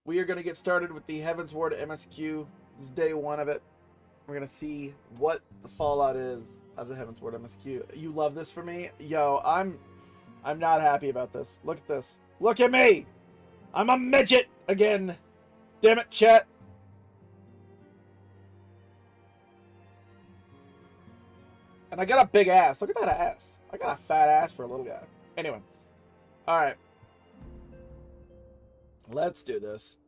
We are going to get started with the Heavensward MSQ. This is day one of it. We're going to see what the fallout is of the Heavensward MSQ. You love this for me? Yo, I'm not happy about this. Look at this. Look at me! I'm a midget again! Damn it, chat! And I got a big ass. Look at that ass. I got a fat ass for a little guy. Anyway. Alright. Let's do this.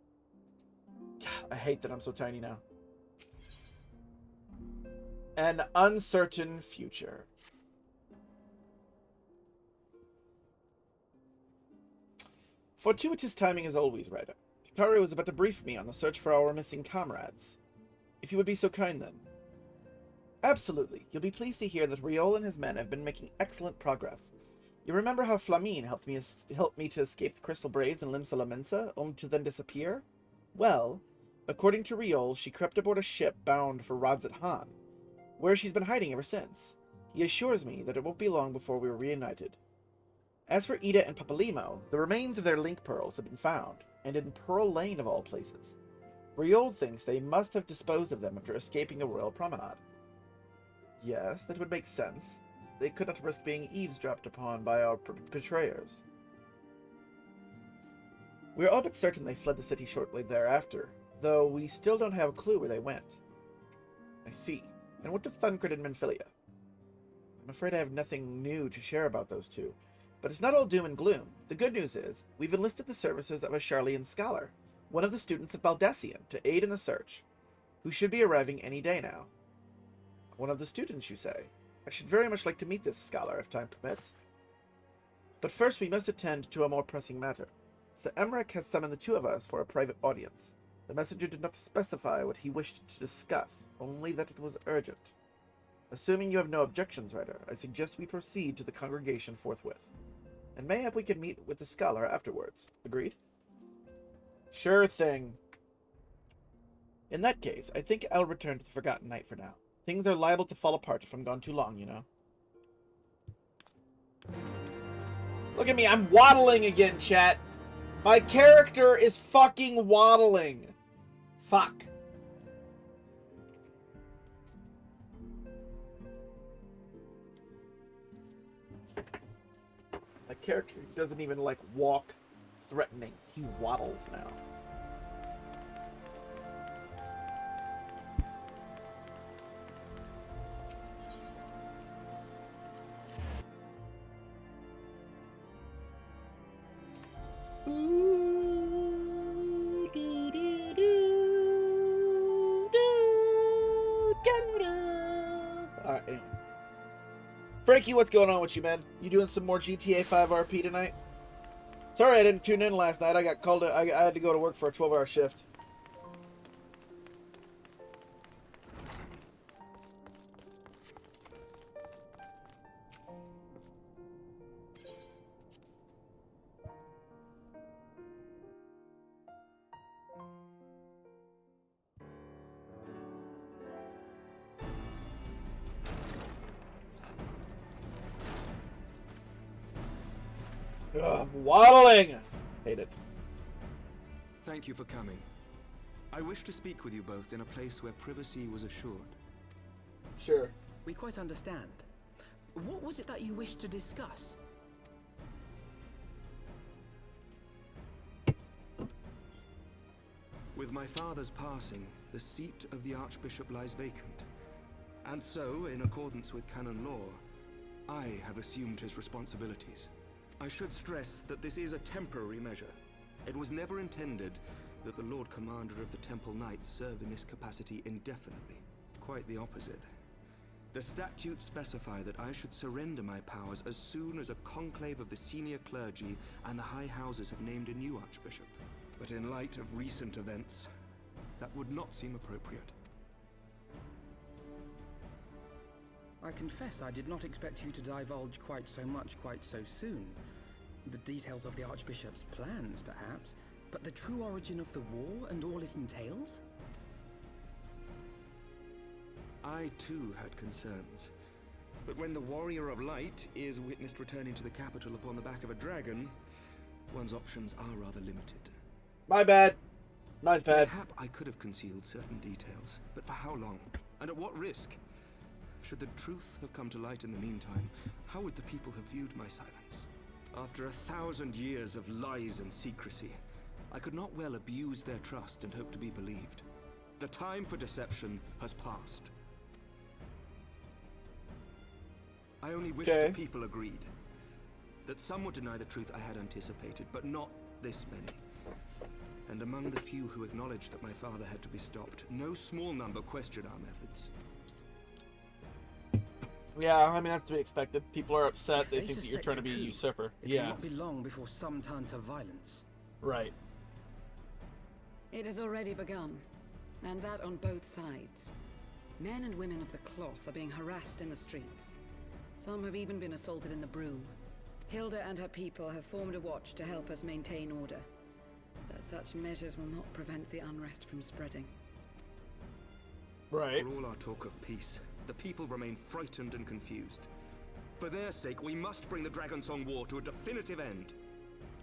God, I hate that I'm so tiny now. An uncertain future. Fortuitous timing as always, Ryder. Kitaru was about to brief me on the search for our missing comrades. If you would be so kind, then. Absolutely. You'll be pleased to hear that Riol and his men have been making excellent progress. You remember how Flamine helped me to escape the Crystal Braves in Limsa Lamensa, only to then disappear? Well, according to Riol, she crept aboard a ship bound for Radzat Han, where she's been hiding ever since. He assures me that it won't be long before we're reunited. As for Ida and Papalimo, the remains of their link pearls have been found, and in Pearl Lane of all places. Riol thinks they must have disposed of them after escaping the Royal Promenade. Yes, that would make sense. They could not risk being eavesdropped upon by our betrayers. We are all but certain they fled the city shortly thereafter, though we still don't have a clue where they went. I see. And what of Thuncred and Menphilia? I'm afraid I have nothing new to share about those two, but it's not all doom and gloom. The good news is, we've enlisted the services of a Charlian scholar, one of the students of Baldesion, to aid in the search, who should be arriving any day now. One of the students, you say? I should very much like to meet this scholar, if time permits. But first we must attend to a more pressing matter. Sir Emmerich has summoned the two of us for a private audience. The messenger did not specify what he wished to discuss, only that it was urgent. Assuming you have no objections, Ryder, I suggest we proceed to the congregation forthwith. And mayhap we can meet with the scholar afterwards. Agreed? Sure thing. In that case, I think I'll return to the Forgotten Night for now. Things are liable to fall apart if I'm gone too long, you know. Look at me, I'm waddling again, chat. My character is fucking waddling. Fuck. My character doesn't even, like, walk threatening. He waddles now. Alright, anyway. Frankie, what's going on with you, man? You doing some more GTA 5 RP tonight? Sorry I didn't tune in last night. I got called. I had to go to work for a 12-hour shift. Ugh, I'm waddling! Hate it. Thank you for coming. I wish to speak with you both in a place where privacy was assured. Sure. We quite understand. What was it that you wished to discuss? With my father's passing, the seat of the Archbishop lies vacant. And so, in accordance with canon law, I have assumed his responsibilities. I should stress that this is a temporary measure. It was never intended that the Lord Commander of the Temple Knights serve in this capacity indefinitely. Quite the opposite. The statutes specify that I should surrender my powers as soon as a conclave of the senior clergy and the high houses have named a new archbishop. But in light of recent events, that would not seem appropriate. I confess I did not expect you to divulge quite so much quite so soon. The details of the Archbishop's plans, perhaps, but the true origin of the war and all it entails? I too had concerns. But when the Warrior of Light is witnessed returning to the capital upon the back of a dragon, one's options are rather limited. My bad. Nice bad. Mayhap I could have concealed certain details, but for how long? And at what risk? Should the truth have come to light in the meantime, how would the people have viewed my silence? After 1,000 years of lies and secrecy, I could not well abuse their trust and hope to be believed. The time for deception has passed. I only wish the people agreed. That some would deny the truth I had anticipated, but not this many. And among the few who acknowledged that my father had to be stopped, no small number questioned our methods. Yeah, I mean, that's to be expected. People are upset. If They think that you're trying to be a usurper. It will not be long before some turn to violence. Right. It has already begun, and that on both sides. Men and women of the cloth are being harassed in the streets. Some have even been assaulted in the Broom. Hilda and her people have formed a watch to help us maintain order. But such measures will not prevent the unrest from spreading. Right. For all our talk of peace, the people remain frightened and confused. For their sake, we must bring the Dragonsong War to a definitive end.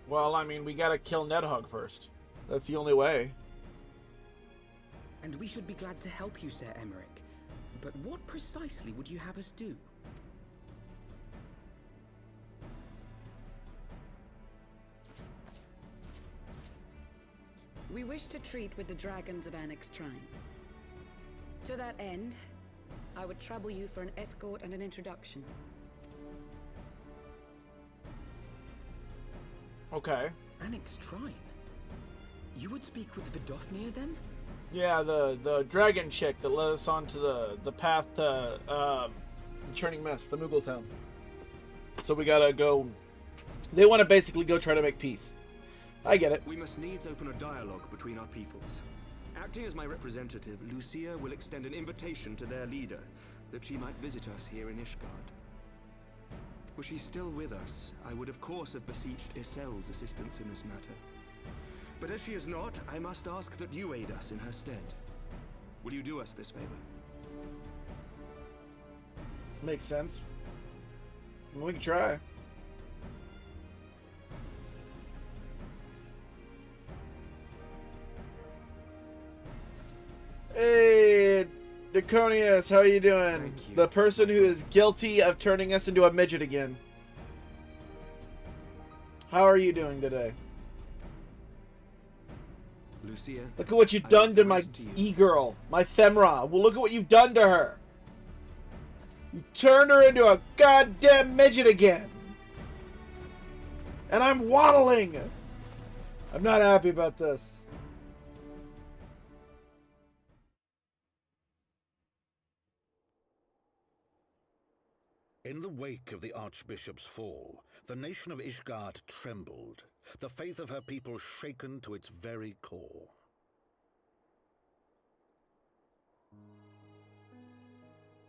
Well, I mean, we gotta kill Nidhogg first. That's the only way. And we should be glad to help you, Sir Emmerich. But what precisely would you have us do? We wish to treat with the dragons of Annex Shrine. To that end, I would trouble you for an escort and an introduction. Okay. Annex Shrine? You would speak with Vidofnir then? Yeah, the dragon chick that led us onto the path to the Churning Mist, the Moogle town. So we gotta go. They want to basically go try to make peace. I get it. We must needs open a dialogue between our peoples. Acting as my representative, Lucia will extend an invitation to their leader, that she might visit us here in Ishgard. Were she still with us, I would of course have beseeched Isel's assistance in this matter. But as she is not, I must ask that you aid us in her stead. Will you do us this favor? Makes sense. We can try. Hey, Draconius, how you doing? Thank you. The person who is guilty of turning us into a midget again. How are you doing today? Lucia, Look at what you've done to my e-girl, my Femra. Well, look at what you've done to her. You turned her into a goddamn midget again. And I'm waddling. I'm not happy about this. In the wake of the Archbishop's fall, the nation of Ishgard trembled, the faith of her people shaken to its very core.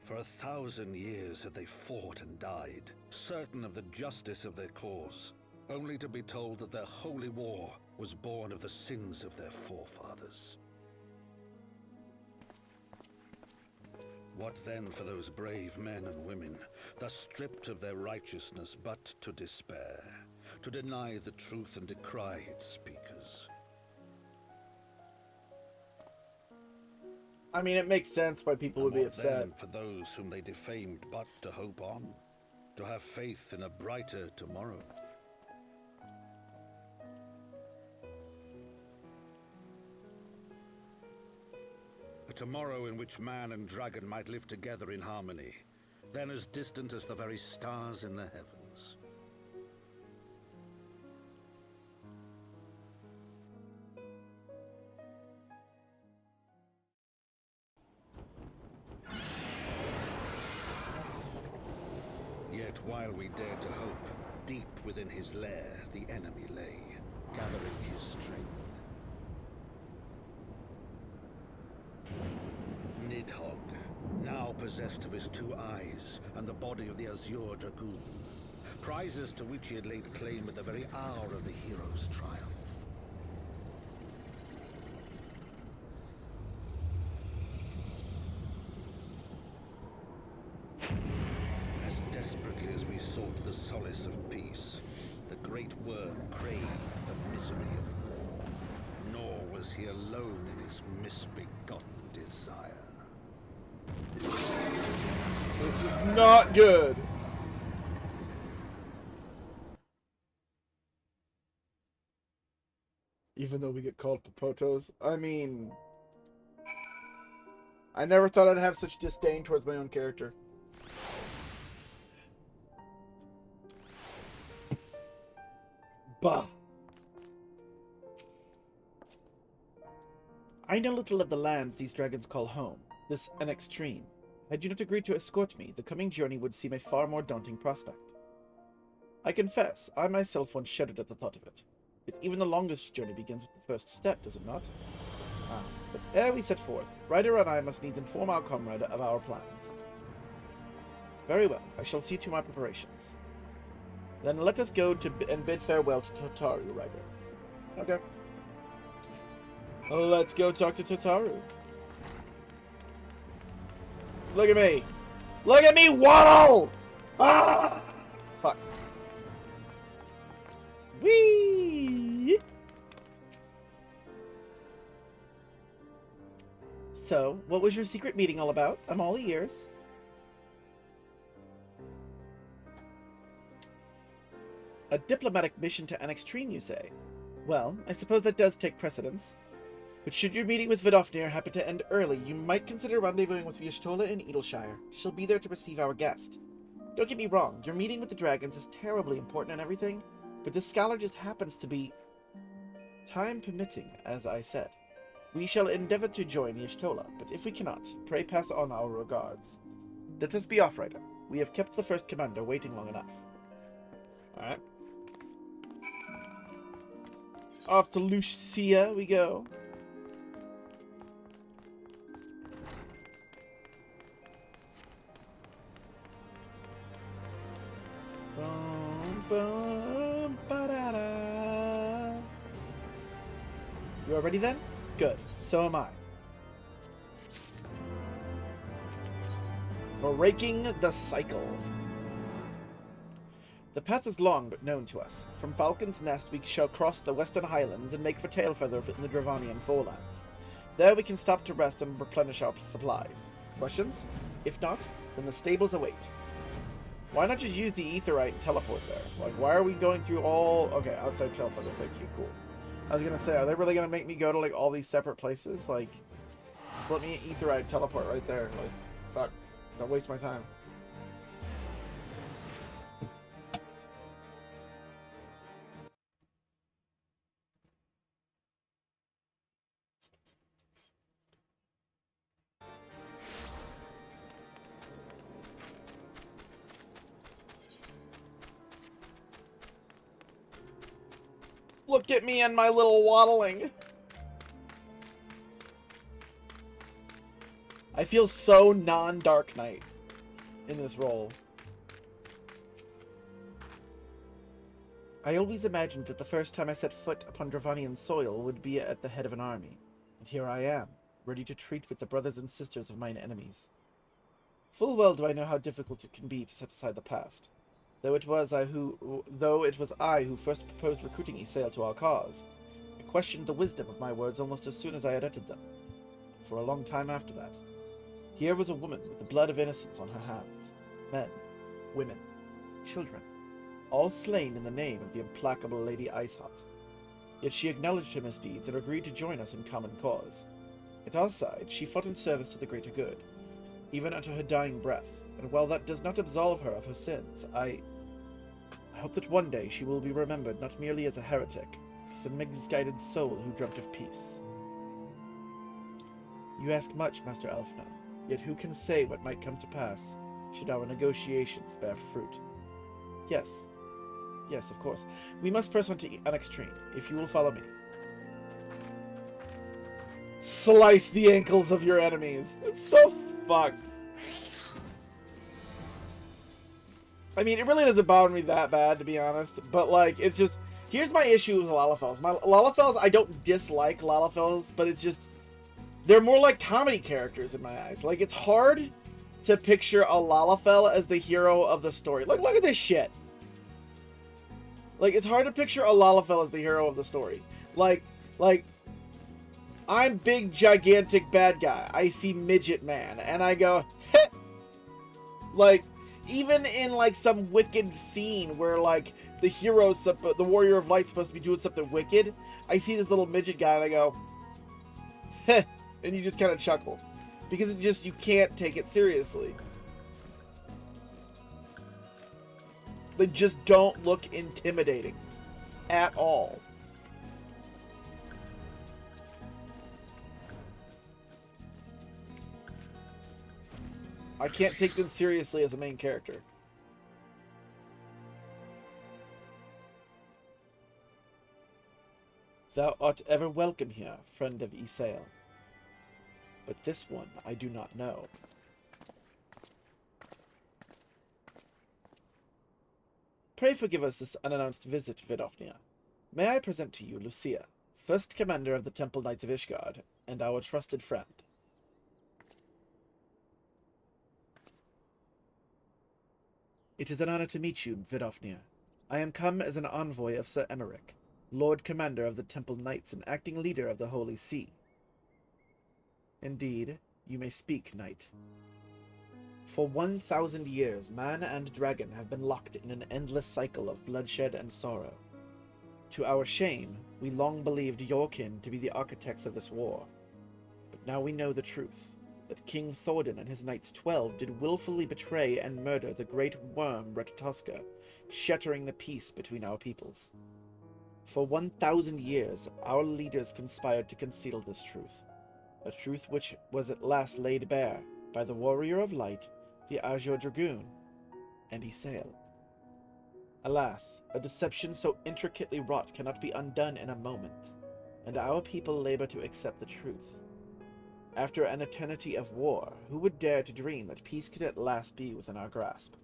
For 1,000 years had they fought and died, certain of the justice of their cause, only to be told that their holy war was born of the sins of their forefathers. What then for those brave men and women, thus stripped of their righteousness but to despair, to deny the truth and decry its speakers? I mean, it makes sense why people would be And what upset. then for those whom they defamed but to hope on, to have faith in a brighter tomorrow? A tomorrow in which man and dragon might live together in harmony, then as distant as the very stars in the heavens. Yet while we dared to hope, deep within his lair the enemy lay, gathering his strength. Nidhogg, now possessed of his 2 eyes and the body of the Azure Dragoon, prizes to which he had laid claim at the very hour of the hero's triumph. As desperately as we sought the solace of peace, the great worm craved the misery of war. Nor was was he alone in his misbegotten desire. This is not good. Even though we get called Popotos. I mean, I never thought I'd have such disdain towards my own character. Bah. I know little of the lands these dragons call home. This an extreme. Had you not agreed to escort me, the coming journey would seem a far more daunting prospect. I confess, I myself once shuddered at the thought of it. Yet even the longest journey begins with the first step, does it not? But ere we set forth, Ryder and I must needs inform our comrade of our plans. Very well, I shall see to my preparations. Then let us go to and bid farewell to Totaru, Ryder. Okay. Let's go talk to Totaru. Look at me! Look at me waddle! Ah! Fuck. Whee! So, what was your secret meeting all about? I'm all ears. A diplomatic mission to Anextreme, you say? Well, I suppose that does take precedence. But should your meeting with Vidofnir happen to end early, you might consider rendezvousing with Y'shtola in Edelshire. She'll be there to receive our guest. Don't get me wrong, your meeting with the dragons is terribly important and everything, but this scholar just happens to be... time permitting, as I said. We shall endeavor to join Y'shtola, but if we cannot, pray pass on our regards. Let us be off, Ryder. We have kept the first commander waiting long enough. Alright. Off to Lucia we go. You are ready then? Good. So am I. Breaking the cycle. The path is long but known to us. From Falcon's Nest we shall cross the Western Highlands and make for Tailfeather in the Dravanian Forelands. There we can stop to rest and replenish our supplies. Questions? If not, then the stables await. Why not just use the Aetheryte and teleport there? Like, why are we going through all... Okay, outside Tailfeather, thank you, cool. I was gonna say, are they really gonna make me go to, like, all these separate places? Like, just let me Aetheryte teleport right there. Like, fuck. Don't waste my time. Look at me and my little waddling. I feel so non-Dark Knight in this role. I always imagined that the first time I set foot upon Dravanian soil would be at the head of an army. And here I am, ready to treat with the brothers and sisters of mine enemies. Full well do I know how difficult it can be to set aside the past. Though it was I who first proposed recruiting Ysayle to our cause, I questioned the wisdom of my words almost as soon as I had uttered them. For a long time after that, here was a woman with the blood of innocence on her hands. Men, women, children, all slain in the name of the implacable Lady Icehot. Yet she acknowledged her misdeeds and agreed to join us in common cause. At our side, she fought in service to the greater good, even unto her dying breath, and while that does not absolve her of her sins, I hope that one day she will be remembered not merely as a heretic, but as a misguided soul who dreamt of peace. You ask much, Master Elfno, yet who can say what might come to pass, should our negotiations bear fruit? Yes, of course. We must press on to Anextreme, if you will follow me. Slice the ankles of your enemies. It's so fucked. I mean, it really doesn't bother me that bad, to be honest. But, like, it's just... Here's my issue with Lalafels. Lalafels, I don't dislike Lalafels, but it's just... They're more like comedy characters in my eyes. Like, it's hard to picture a Lalafell as the hero of the story. Like, look at this shit. Like, it's hard to picture a Lalafell as the hero of the story. Like, I'm big, gigantic bad guy. I see midget man, and I go, heh! Like, even in, like, some wicked scene where, like, the hero's, the warrior of light's supposed to be doing something wicked, I see this little midget guy, and I go, heh! And you just kind of chuckle. Because it just, you can't take it seriously. They just don't look intimidating. At all. I can't take them seriously as a main character. Thou art ever welcome here, friend of Isael. But this one I do not know. Pray forgive us this unannounced visit, Vidofnir. May I present to you Lucia, first commander of the Temple Knights of Ishgard, and our trusted friend. It is an honor to meet you, Vidofnir. I am come as an envoy of Sir Emmerich, Lord Commander of the Temple Knights and acting leader of the Holy See. Indeed, you may speak, Knight. For 1,000 years, man and dragon have been locked in an endless cycle of bloodshed and sorrow. To our shame, we long believed your kin to be the architects of this war. But now we know the truth, that King Thordan and his Knights 12 did willfully betray and murder the great worm Retatoska, shattering the peace between our peoples. For 1,000 years, our leaders conspired to conceal this truth, a truth which was at last laid bare by the Warrior of Light, the Azure Dragoon, and Isael. Alas, a deception so intricately wrought cannot be undone in a moment, and our people labor to accept the truth. After an eternity of war, who would dare to dream that peace could at last be within our grasp?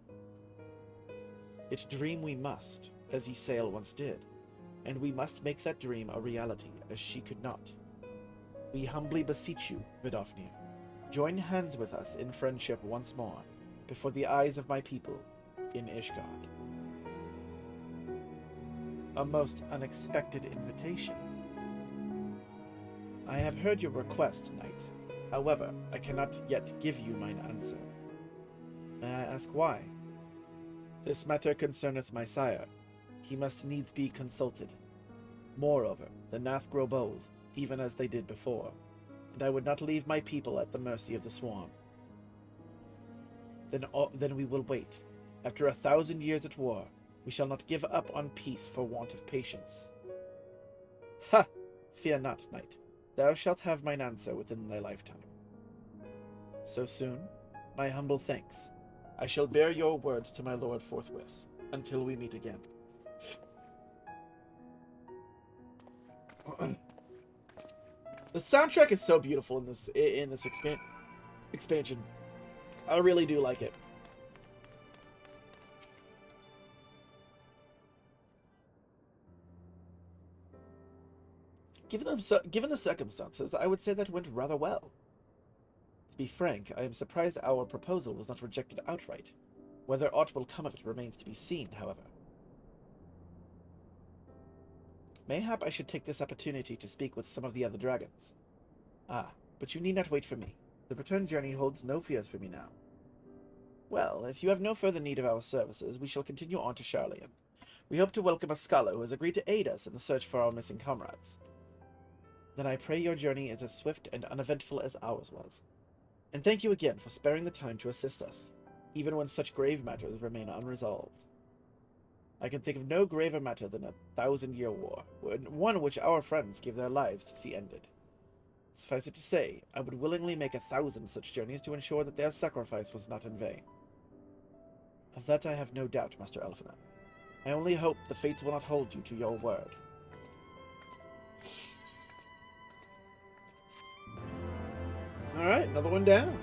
Yet dream we must, as Isael once did, and we must make that dream a reality, as she could not. We humbly beseech you, Vidofnir, join hands with us in friendship once more, before the eyes of my people in Ishgard. A most unexpected invitation. I have heard your request, Knight. However, I cannot yet give you mine answer. May I ask why? This matter concerneth my sire. He must needs be consulted. Moreover, the Nath grow bold, even as they did before, and I would not leave my people at the mercy of the swarm. Then we will wait. After 1,000 years at war, we shall not give up on peace for want of patience. Ha! Fear not, Knight. Thou shalt have mine answer within thy lifetime. So soon? My humble thanks. I shall bear your words to my lord forthwith, until we meet again. The soundtrack is so beautiful in this expansion. I really do like it. Given the circumstances, I would say that went rather well. To be frank, I am surprised our proposal was not rejected outright. Whether aught will come of it remains to be seen, however. Mayhap I should take this opportunity to speak with some of the other dragons. Ah, but you need not wait for me. The return journey holds no fears for me now. Well, if you have no further need of our services, we shall continue on to Charlian. We hope to welcome a scholar who has agreed to aid us in the search for our missing comrades. Then I pray your journey is as swift and uneventful as ours was. And thank you again for sparing the time to assist us, even when such grave matters remain unresolved. I can think of no graver matter than a 1,000-year war, one which our friends gave their lives to see ended. Suffice it to say, I would willingly make 1,000 such journeys to ensure that their sacrifice was not in vain. Of that I have no doubt, Master Elfina. I only hope the fates will not hold you to your word. Alright, another one down.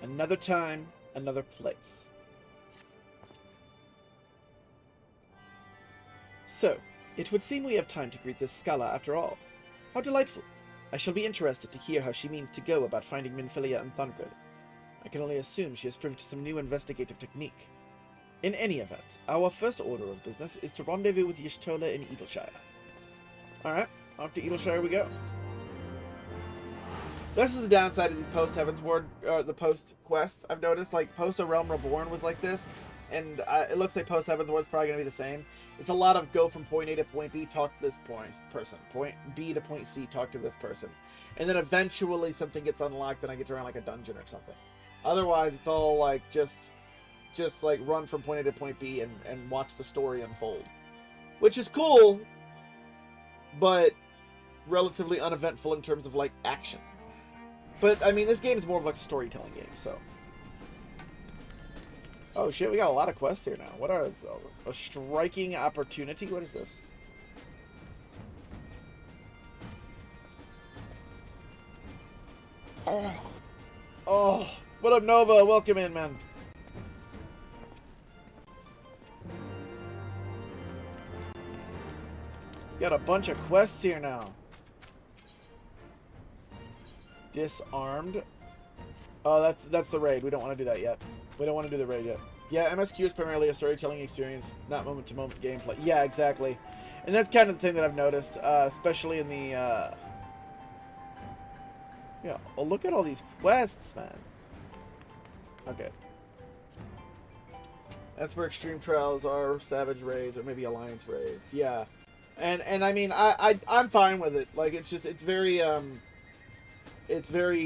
Another time, another place. So, it would seem we have time to greet this scholar after all. How delightful. I shall be interested to hear how she means to go about finding Minfilia and Thungrid. I can only assume she has proved some new investigative technique. In any event, our first order of business is to rendezvous with Y'shtola in Eagleshire. Alright, off to Eagleshire we go. This is the downside of these post-Heavensward, the post-quests. I've noticed, like, post-A Realm Reborn was like this, and it looks like post-Heavensward is probably going to be the same. It's a lot of go from point A to point B, talk to this person. Point B to point C, talk to this person. And then eventually something gets unlocked and I get around, like, a dungeon or something. Otherwise, it's all, like, just like, run from point A to point B and watch the story unfold. Which is cool, but relatively uneventful in terms of, like, action. But, I mean, this game is more of like a storytelling game, so. Oh shit, we got a lot of quests here now. What are those? A striking opportunity? What is this? Oh, what up, Nova? Welcome in, man. Got a bunch of quests here now. Disarmed. Oh, that's the raid. We don't want to do that yet. We don't want to do the raid yet. Yeah, MSQ is primarily a storytelling experience, not moment-to-moment gameplay. Yeah, exactly. And that's kind of the thing that I've noticed, especially in the... Yeah, oh, look at all these quests, man. Okay. That's where extreme trials are, savage raids, or maybe alliance raids. Yeah. And I mean, I'm fine with it. Like, it's just, it's very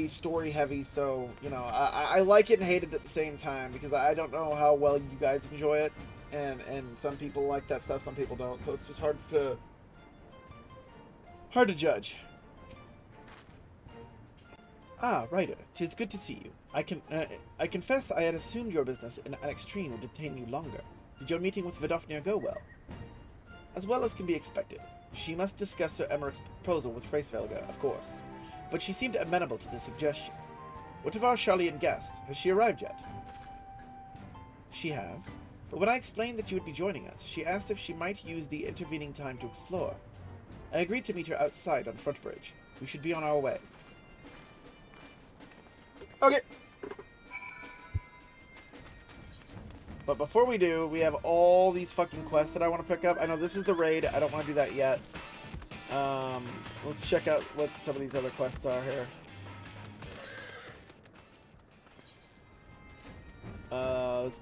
story heavy, so, you know, I like it and hate it at the same time, because I don't know how well you guys enjoy it, and some people like that stuff, some people don't, so it's just hard to judge. Ah, Ryder, 'tis good to see you. I confess I had assumed your business in Extreme would detain you longer. Did your meeting with Vidofnir go well? As well as can be expected. She must discuss Sir Emmerich's proposal with Hraesvelga, of course. But she seemed amenable to the suggestion. What of our Sharlayan guest? Has she arrived yet? She has. But when I explained that you would be joining us, she asked if she might use the intervening time to explore. I agreed to meet her outside on Frontbridge. We should be on our way. Okay. But before we do, we have all these fucking quests that I want to pick up. I know this is the raid. I don't want to do that yet. Let's check out what some of these other quests are here. It's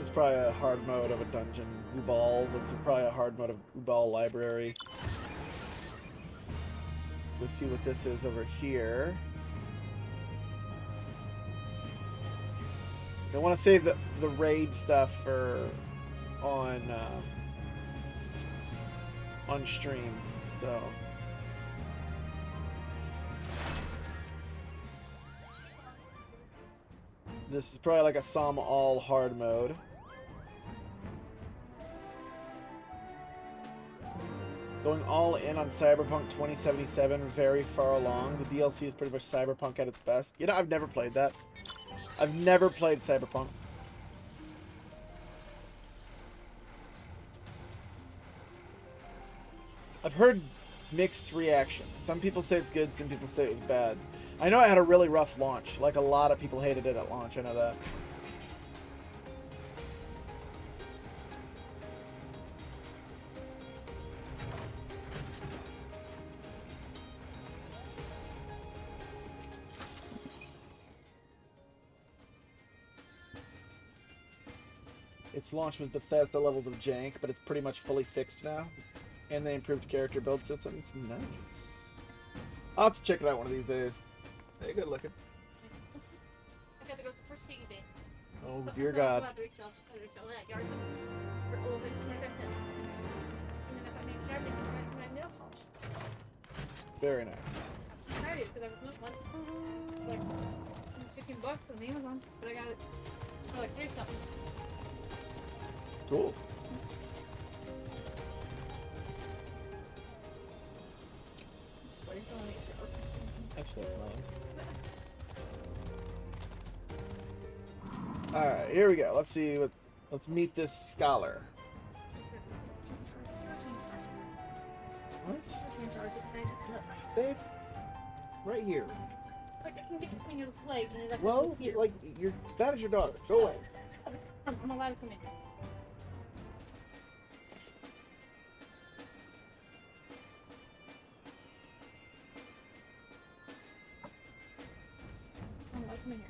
probably a hard mode of a dungeon. Ubal. That's probably a hard mode of Ubal Library. We'll see what this is over here. I want to save the raid stuff for on stream, so this is probably like a Som all hard mode. Going all in on Cyberpunk 2077, very far along. The DLC is pretty much Cyberpunk at its best. You know, I've never played that. I've never played Cyberpunk. I've heard mixed reactions. Some people say it's good, some people say it was bad. I know it had a really rough launch. Like, a lot of people hated it at launch, I know that. Its launch was Bethesda levels of jank, but it's pretty much fully fixed now. And they improved character build system. It's nice. I'll have to check it out one of these days. Hey, good looking. I got to go to the first piggy bank. Oh, dear God. Very nice. I tried it because I was like, it was $15 on Amazon, but I got it for like $3 something. Cool. Actually, that's mine. Alright, here we go. Let's see what. Let's meet this scholar. What? Babe? Right here. Like, I can get between your legs and Well, like, that is your daughter. Go away. I'm allowed to come in. I'm allowed to come in here.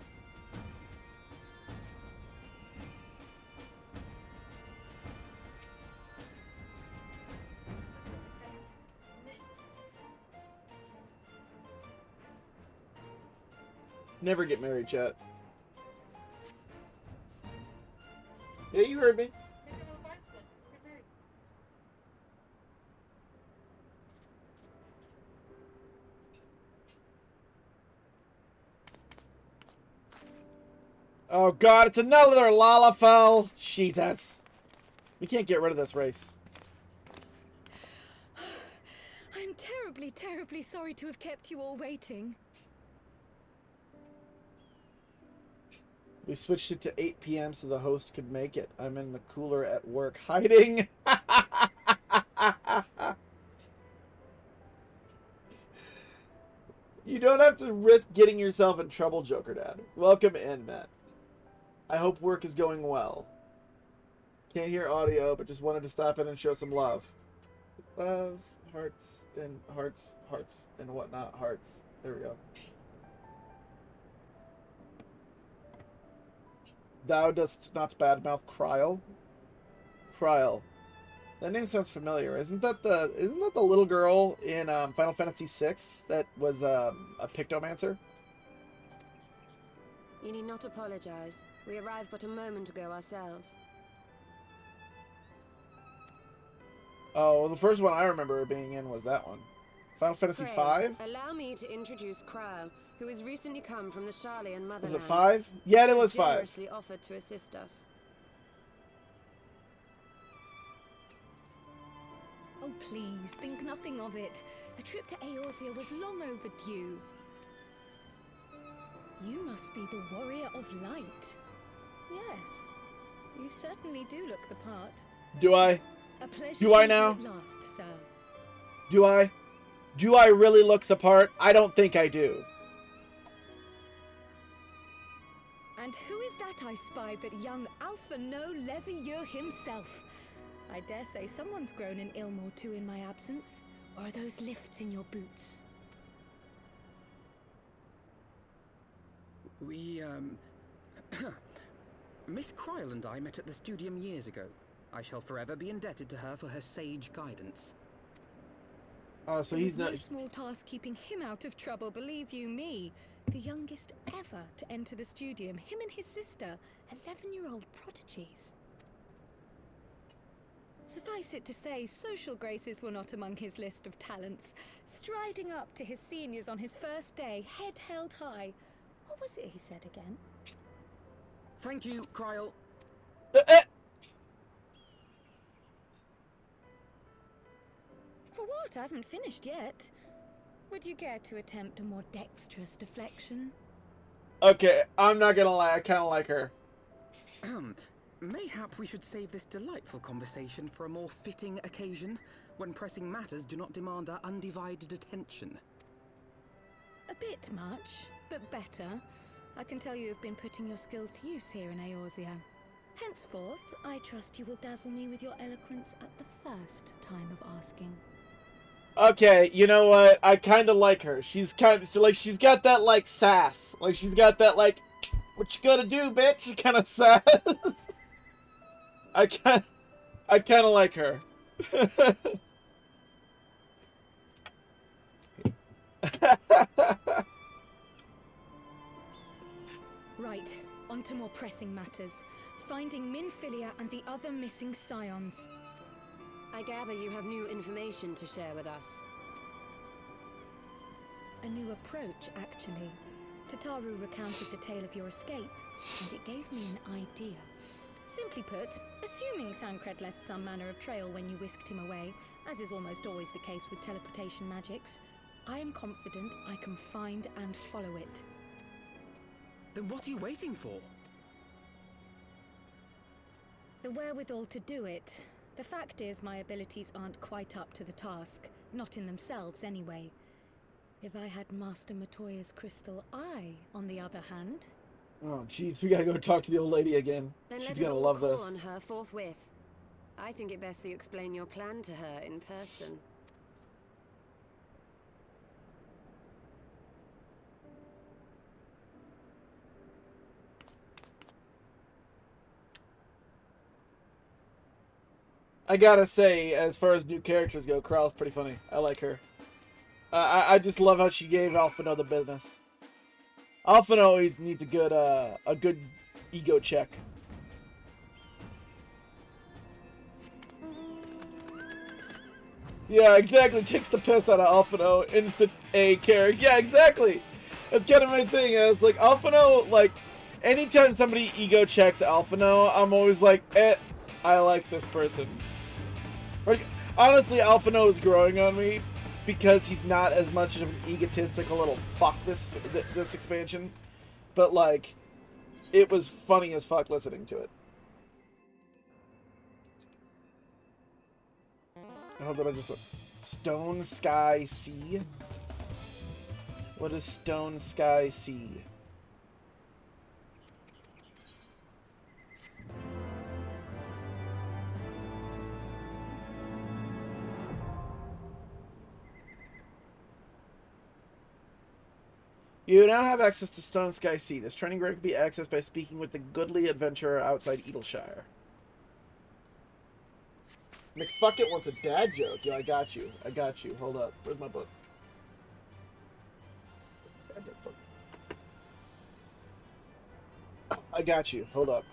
Never get married, chat. Yeah, you heard me. Take a little basket. Get married. Oh god, it's another Lalafell! Jesus. We can't get rid of this race. I'm terribly, terribly sorry to have kept you all waiting. We switched it to 8 p.m. so the host could make it. I'm in the cooler at work hiding. You don't have to risk getting yourself in trouble, Joker Dad. Welcome in, Matt. I hope work is going well. Can't hear audio, but just wanted to stop in and show some love. Love, hearts, and hearts, hearts, and whatnot, hearts. There we go. Thou dost not badmouth Kryl. Kryl. That name sounds familiar. Isn't that the little girl in Final Fantasy VI that was a Pictomancer? You need not apologize. We arrived but a moment ago ourselves. Oh, well, the first one I remember being in was that one. Final Fantasy Pray, V? allow me to introduce Kryl, who has recently come from the Sharlayan motherland. Was it 5? Yeah, it was 5. Generously offered to assist us. Oh, please, think nothing of it. A trip to Eorzea was long overdue. You must be the Warrior of Light. Yes, you certainly do look the part. Do I? A pleasure Do I to meet you now? at last, sir. Do I? Do I really look the part? I don't think I do. And who is that I spy but young Alpha No Levieux himself? I dare say someone's grown an ilm or two in my absence. Or are those lifts in your boots? We, Miss Kryl and I met at the Studium years ago. I shall forever be indebted to her for her sage guidance. Oh, so It he's was no not... small task keeping him out of trouble, believe you me. The youngest ever to enter the Studium, him and his sister, 11-year-old prodigies. Suffice it to say, social graces were not among his list of talents. Striding up to his seniors on his first day, head held high. What was it he said again? Thank you, Kryl. For what? I haven't finished yet. Would you care to attempt a more dexterous deflection? Okay, I'm not gonna lie, I kinda like her. Mayhap we should save this delightful conversation for a more fitting occasion, when pressing matters do not demand our undivided attention. A bit much, but better. I can tell you have been putting your skills to use here in Eorzea. Henceforth, I trust you will dazzle me with your eloquence at the first time of asking. Okay, you know what? I kind of like her. She's kind of like, she's got that like sass. Like she's got that like, what you gonna do, bitch? Kind of sass. I kind of like her. Right, on to more pressing matters. Finding Minfilia and the other missing scions. I gather you have new information to share with us. A new approach, actually. Tataru recounted the tale of your escape, and it gave me an idea. Simply put, assuming Thancred left some manner of trail when you whisked him away, as is almost always the case with teleportation magics, I am confident I can find and follow it. Then what are you waiting for? The wherewithal to do it. The fact is, my abilities aren't quite up to the task. Not in themselves, anyway. If I had Master Matoya's crystal eye, on the other hand... Oh, jeez, we gotta go talk to the old lady again. Then She's let us gonna all love call this. on her forthwith. I think it best you explain your plan to her in person. I gotta say, as far as new characters go, Kral's pretty funny. I like her. I just love how she gave Alphino the business. Alphino always needs a good ego check. Yeah, exactly. Takes the piss out of Alphino. Instant A character. Yeah, exactly. That's kind of my thing. It's like Alphino, like, anytime somebody ego checks Alphino, I'm always like, I like this person. Like, honestly, Alphino is growing on me because he's not as much of an egotistical little fuck this expansion. But, like, it was funny as fuck listening to it. How did I just look? Stone Sky Sea? What is Stone Sky Sea? You now have access to Stone Sky Sea. This training ground can be accessed by speaking with the goodly adventurer outside Edelshire. McFuckit wants a dad joke. Yeah, I got you. I got you. Hold up. Where's my book? I got you. Hold up.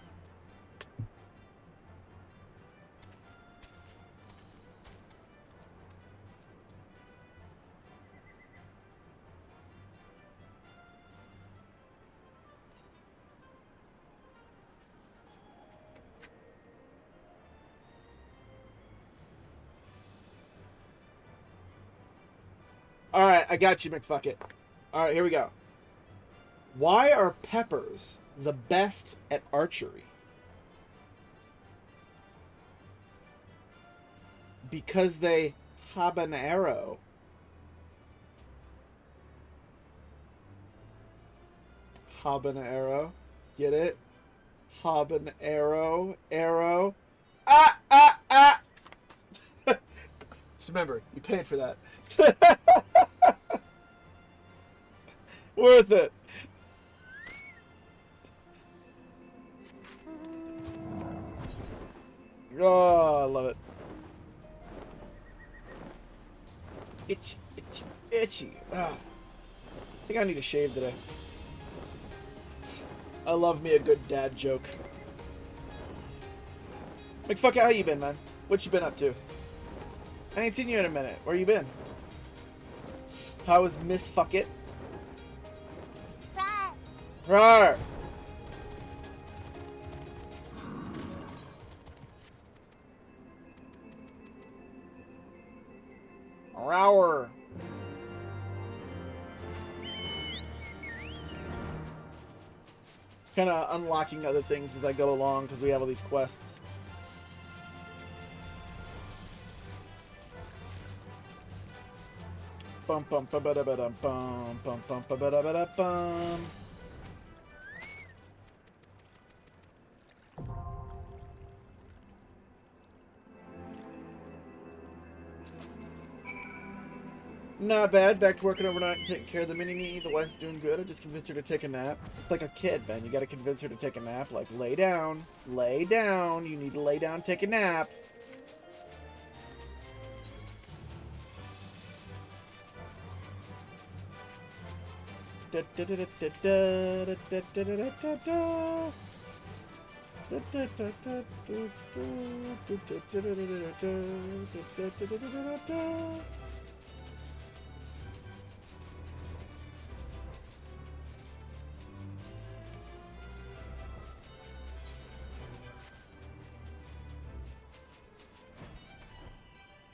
Alright, I got you, McFuckit. Alright, here we go. Why are peppers the best at archery? Because they habanero. Habanero. Get it? Habanero. Arrow. Ah! Ah! Ah! Just remember, you paid for that. Worth it. Oh, I love it. Itchy, itchy, itchy. Ah. I think I need a shave today. I love me a good dad joke. McFuck, how you been, man? What you been up to? I ain't seen you in a minute. Where you been? How was Miss Fuckit? Rawr! Rower. Kind of unlocking other things as I go along because we have all these quests. Bum bum ba ba da ba dum bum bum bum ba ba da ba da bum. Not bad. Back to working overnight and taking care of the mini-me. The wife's doing good. I just convinced her to take a nap. It's like a kid, man. You gotta convince her to take a nap. Like, lay down. Lay down. You need to lay down, take a nap.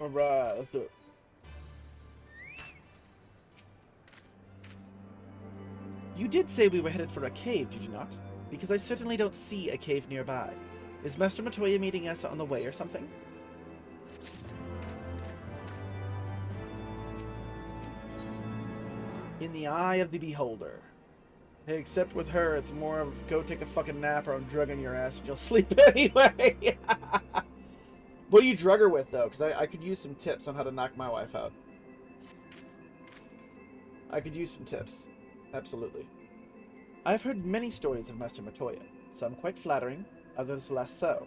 Alright, let's do it. You did say we were headed for a cave, did you not? Because I certainly don't see a cave nearby. Is Master Matoya meeting us on the way or something? In the eye of the beholder. Hey, except with her, it's more of go take a fucking nap or I'm drugging your ass and you'll sleep anyway. What do you drug her with, though? Because I could use some tips on how to knock my wife out. I could use some tips. Absolutely. I've heard many stories of Master Matoya. Some quite flattering, others less so.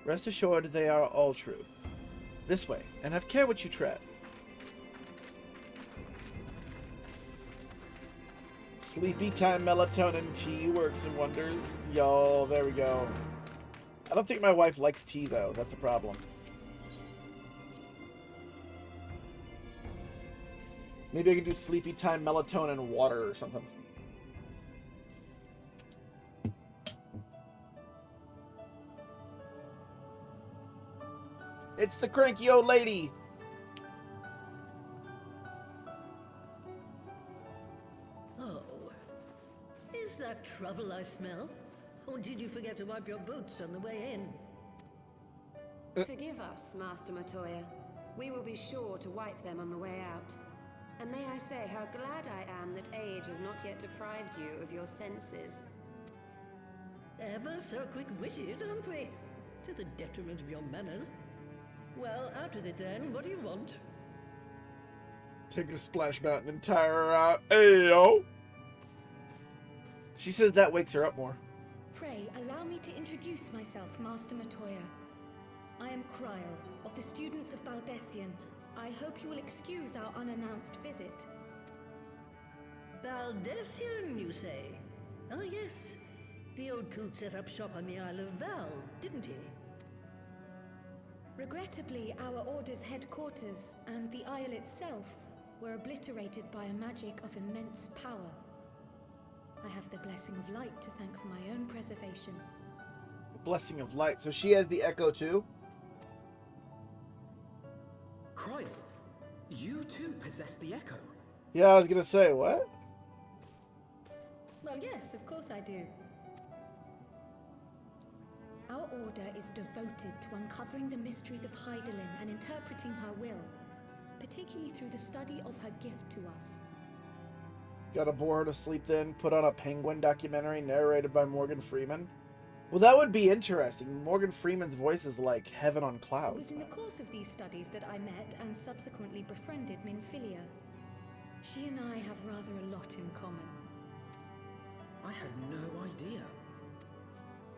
Rest assured they are all true. This way, and have care what you tread. Sleepy time melatonin tea works and wonders. Yo, there we go. I don't think my wife likes tea, though. That's a problem. Maybe I could do sleepy time melatonin water or something. It's the cranky old lady. Oh, is that trouble I smell? Or did you forget to wipe your boots on the way in? Forgive us, Master Matoya. We will be sure to wipe them on the way out. And may I say how glad I am that age has not yet deprived you of your senses. Ever so quick-witted, aren't we? To the detriment of your manners. Well, out with it then. What do you want? Taking a splash mountain and tire her out. Ayo! She says that wakes her up more. Pray, allow me to introduce myself, Master Matoya. I am Kryl, of the students of Baldessian. I hope you will excuse our unannounced visit. Baldessian, you say? Oh, yes. The old coot set up shop on the Isle of Val, didn't he? Regrettably, our order's headquarters and the isle itself were obliterated by a magic of immense power. I have the blessing of light to thank for my own preservation. Blessing of light. So she has the echo too? Kryl, you too possess the echo. Yeah, I was gonna say, what? Well, yes, of course I do. Our order is devoted to uncovering the mysteries of Hydaelyn and interpreting her will, particularly through the study of her gift to us. Gotta bore her to sleep then, put on a Penguin documentary narrated by Morgan Freeman? Well, that would be interesting. Morgan Freeman's voice is like heaven on It clouds. was in the course of these studies that I met and subsequently befriended Minfilia. She and I have rather a lot in common. I had no idea.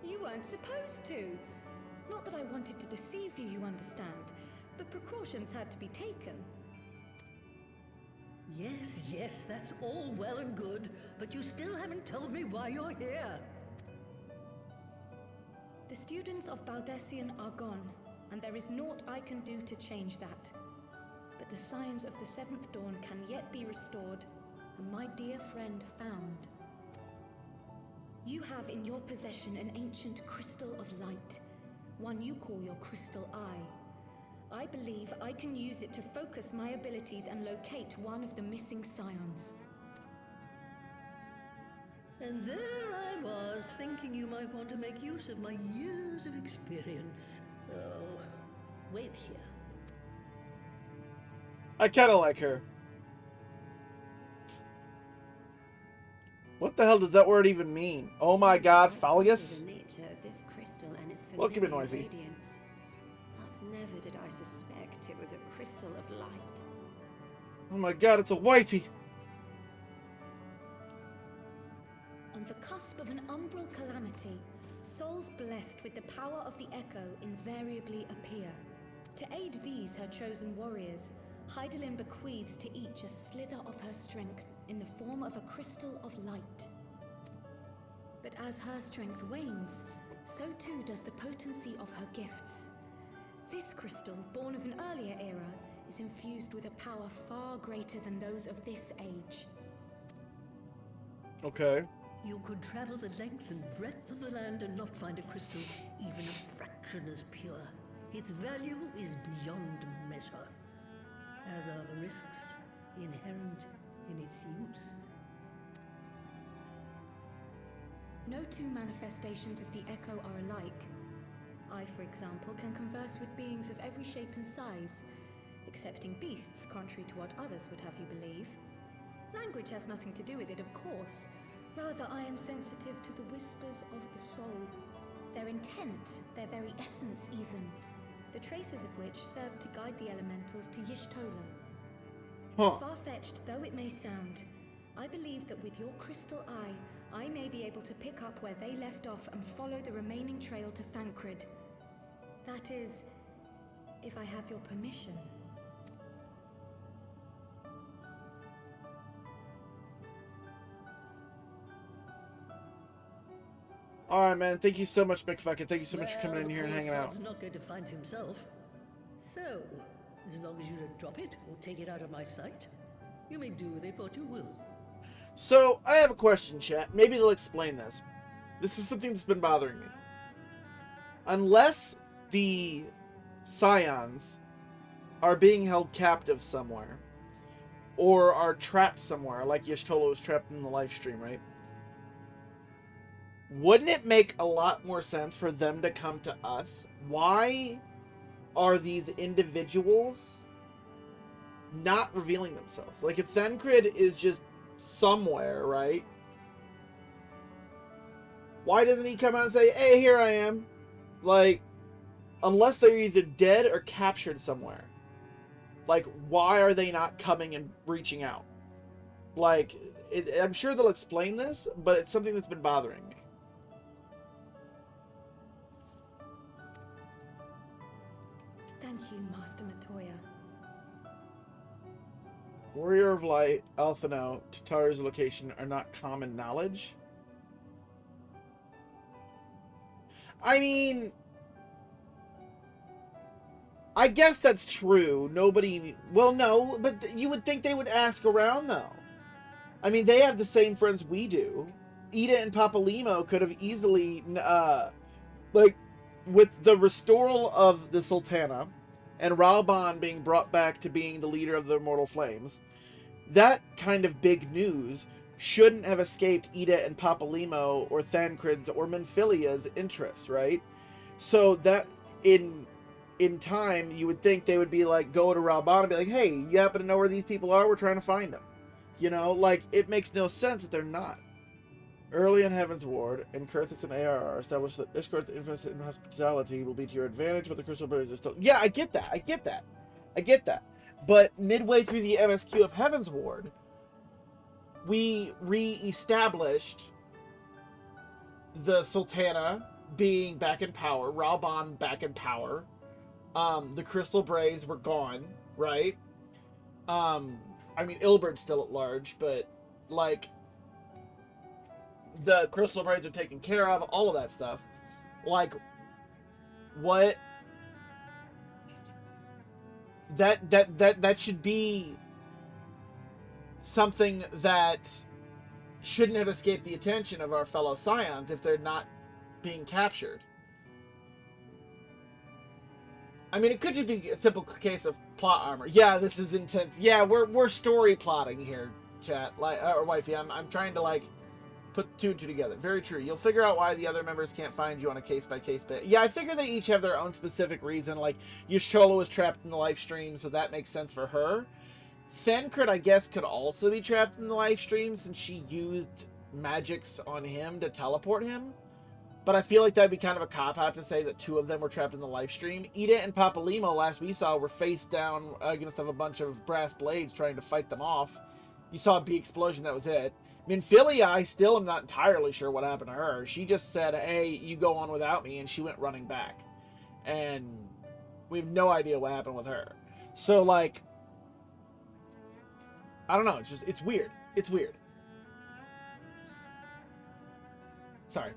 You weren't supposed to. Not that I wanted to deceive you, you understand, but precautions had to be taken. Yes, that's all well and good, but you still haven't told me why you're here. The students of Baldessian are gone, and there is naught I can do to change that. But the signs of the Seventh Dawn can yet be restored, and my dear friend found. You have in your possession an ancient crystal of light, one you call your crystal eye. I believe I can use it to focus my abilities and locate one of the missing scions. And there I was, thinking you might want to make use of my years of experience. Oh, wait here. I kinda like her. What the hell does that word even mean? Oh my god, Falgus? The nature of this crystal and its Welcome in, familiar wifey. radiance. But never did I suspect it was a crystal of light. Oh my god, it's a wifey! On the cusp of an umbral calamity, souls blessed with the power of the Echo invariably appear. To aid these, her chosen warriors, Hydaelyn bequeaths to each a slither of her strength in the form of a crystal of light. But as her strength wanes, so too does the potency of her gifts. This crystal, born of an earlier era, is infused with a power far greater than those of this age. Okay. You could travel the length and breadth of the land and not find a crystal even a fraction as pure. Its value is beyond measure, as are the risks inherent in its use. No two manifestations of the Echo are alike. I, for example, can converse with beings of every shape and size, excepting beasts, contrary to what others would have you believe. Language has nothing to do with it, of course, Rather, I am sensitive to the whispers of the soul. Their intent, their very essence even. The traces of which serve to guide the elementals to Y'shtola. Huh. Far-fetched though it may sound, I believe that with your crystal eye, I may be able to pick up where they left off and follow the remaining trail to Thancred. That is, if I have your permission. Alright, man. Thank you so much, McFucking. Thank you so much for coming in here and hanging out. He's not going to find himself. So, as long as you don't drop it or take it out of my sight, you may do with it what you will. So, I have a question, chat. Maybe they'll explain this. This is something that's been bothering me. Unless the Scions are being held captive somewhere, or are trapped somewhere, like Y'shtola was trapped in the live stream, right? Wouldn't it make a lot more sense for them to come to us? Why are these individuals not revealing themselves? Like, if Thancred is just somewhere, right? Why doesn't he come out and say, hey, here I am? Like, unless they're either dead or captured somewhere. Like, why are they not coming and reaching out? Like, I'm sure they'll explain this, but it's something that's been bothering me. Thank you, Master Matoya. Warrior of Light, Alphino, Tataru's location are not common knowledge. I mean, I guess that's true. Nobody... Well, no, but you would think they would ask around, though. I mean, they have the same friends we do. Ida and Papalimo could have easily, like, with the restoral of the Sultana and Raoban being brought back to being the leader of the Immortal Flames, that kind of big news shouldn't have escaped Ida and Papalimo or Thancred's or Minfilia's interest, right? So that in time, you would think they would be like, go to Raoban and be like, hey, you happen to know where these people are? We're trying to find them. You know, like, it makes no sense that they're not. Early in Heavensward, and Kurthus and ARR established that escort interest in hospitality will be to your advantage, but the Crystal Berries are still... Yeah, I get that. I get that. But midway through the MSQ of Heavensward, we re-established the Sultana being back in power, Raoban back in power. The Crystal Brays were gone, right? I mean, Ilbert's still at large, but, like, the Crystal Brays are taken care of, all of that stuff. Like, what? That should be something that shouldn't have escaped the attention of our fellow Scions if they're not being captured. I mean, it could just be a simple case of plot armor. Yeah, this is intense. Yeah, we're story plotting here, chat. Like, or wifey, I'm trying to, like, put two and two together. Very true. You'll figure out why the other members can't find you on a case-by-case basis. Yeah, I figure they each have their own specific reason. Like, Y'shtola was trapped in the live stream, so that makes sense for her. Thancred, I guess, could also be trapped in the live stream since she used magics on him to teleport him. But I feel like that'd be kind of a cop-out to say that two of them were trapped in the live stream. Ida and Papalimo, last we saw, were face down against a bunch of brass blades trying to fight them off. You saw a big explosion, that was it. Minfilia, I still am not entirely sure what happened to her. She just said, hey, you go on without me, and she went running back. And we have no idea what happened with her. So, like, I don't know, it's weird. It's weird. Sorry,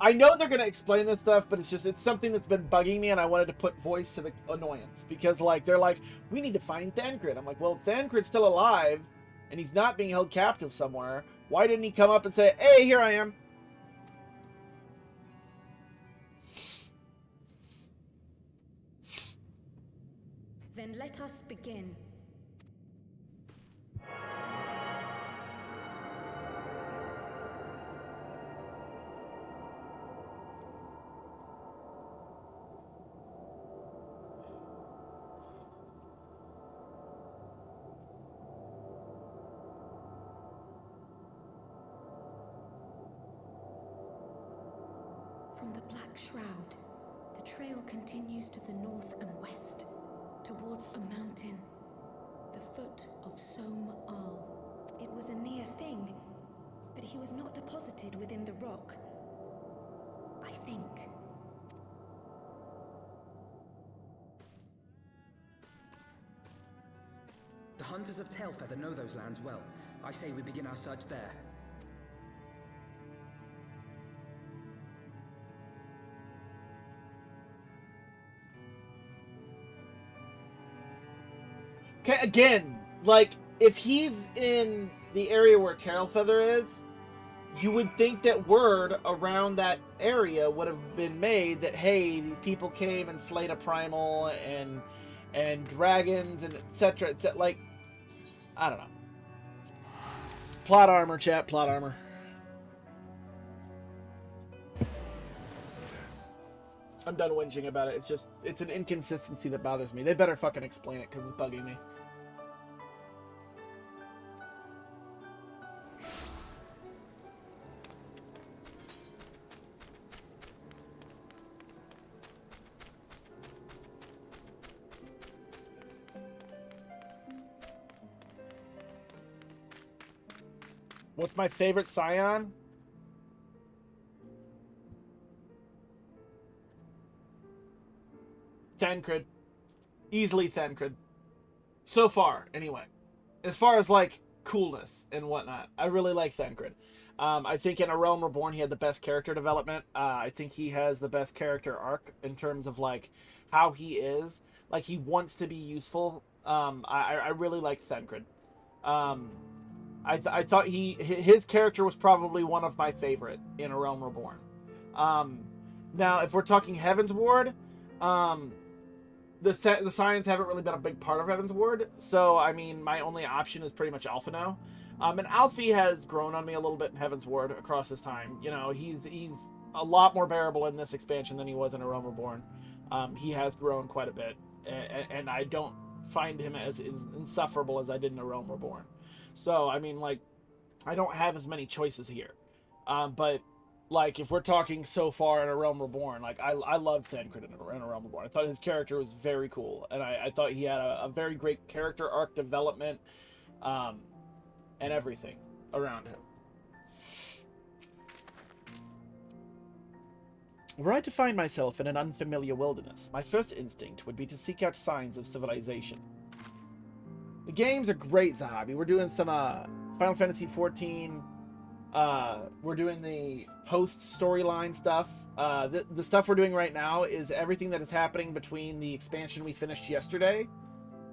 I know they're going to explain this stuff, but it's something that's been bugging me, and I wanted to put voice to the annoyance. Because, like, they're like, we need to find Thancred. I'm like, well, Thancred's still alive, and he's not being held captive somewhere. Why didn't he come up and say, hey, here I am? Then let us begin. From the Black Shroud, the trail continues to the north and west, towards a mountain, the foot of Som Al. It was a near thing, but he was not deposited within the rock. I think. The hunters of Tailfeather know those lands well. I say we begin our search there. Okay, again, like, if he's in the area where Tailfeather is, you would think that word around that area would have been made that, hey, these people came and slayed a primal and dragons and etc. Like, I don't know. Plot armor, chat, plot armor. I'm done whinging about it. It's an inconsistency that bothers me. They better fucking explain it because it's bugging me. What's my favorite scion? Thancred. Easily Thancred. So far, anyway. As far as, like, coolness and whatnot, I really like Thancred. I think in A Realm Reborn, he had the best character development. I think he has the best character arc in terms of, like, how he is. Like, he wants to be useful. I really like Thancred. I thought his character was probably one of my favorite in A Realm Reborn. Now, if we're talking Heavensward, the science haven't really been a big part of Heavensward, so, I mean, my only option is pretty much Alphino. And Alfie has grown on me a little bit in Heavensward across his time. You know, he's a lot more bearable in this expansion than he was in A Realm Reborn. He has grown quite a bit, and I don't find him as insufferable as I did in A Realm Reborn. So, I mean, like, I don't have as many choices here. But, like, if we're talking so far in A Realm Reborn, like, I loved Thancred in A Realm Reborn. I thought his character was very cool. And I thought he had a very great character arc development, and everything around him. Were I to find myself in an unfamiliar wilderness, my first instinct would be to seek out signs of civilization. The games are great, Zahabi. We're doing some Final Fantasy XIV. We're doing the post-storyline stuff. The stuff we're doing right now is everything that is happening between the expansion we finished yesterday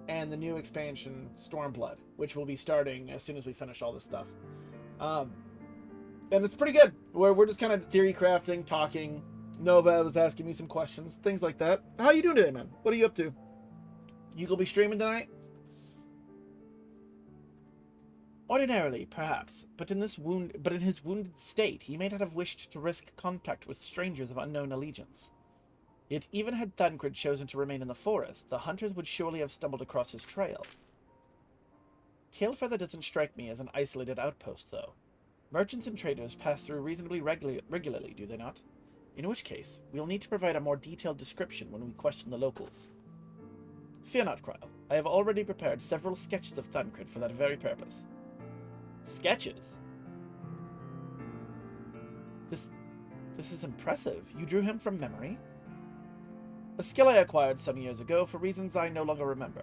and the new expansion, Stormblood, which will be starting as soon as we finish all this stuff. And it's pretty good. We're just kind of theory crafting, talking. Nova was asking me some questions, things like that. How you doing today, man? What are you up to? You gonna be streaming tonight? Ordinarily, perhaps, but in his wounded state, he may not have wished to risk contact with strangers of unknown allegiance. Yet even had Thancred chosen to remain in the forest, the hunters would surely have stumbled across his trail. Tailfeather doesn't strike me as an isolated outpost, though. Merchants and traders pass through reasonably regularly, do they not? In which case, we'll need to provide a more detailed description when we question the locals. Fear not, Kryl. I have already prepared several sketches of Thancred for that very purpose. Sketches? This is impressive. You drew him from memory? A skill I acquired some years ago for reasons I no longer remember.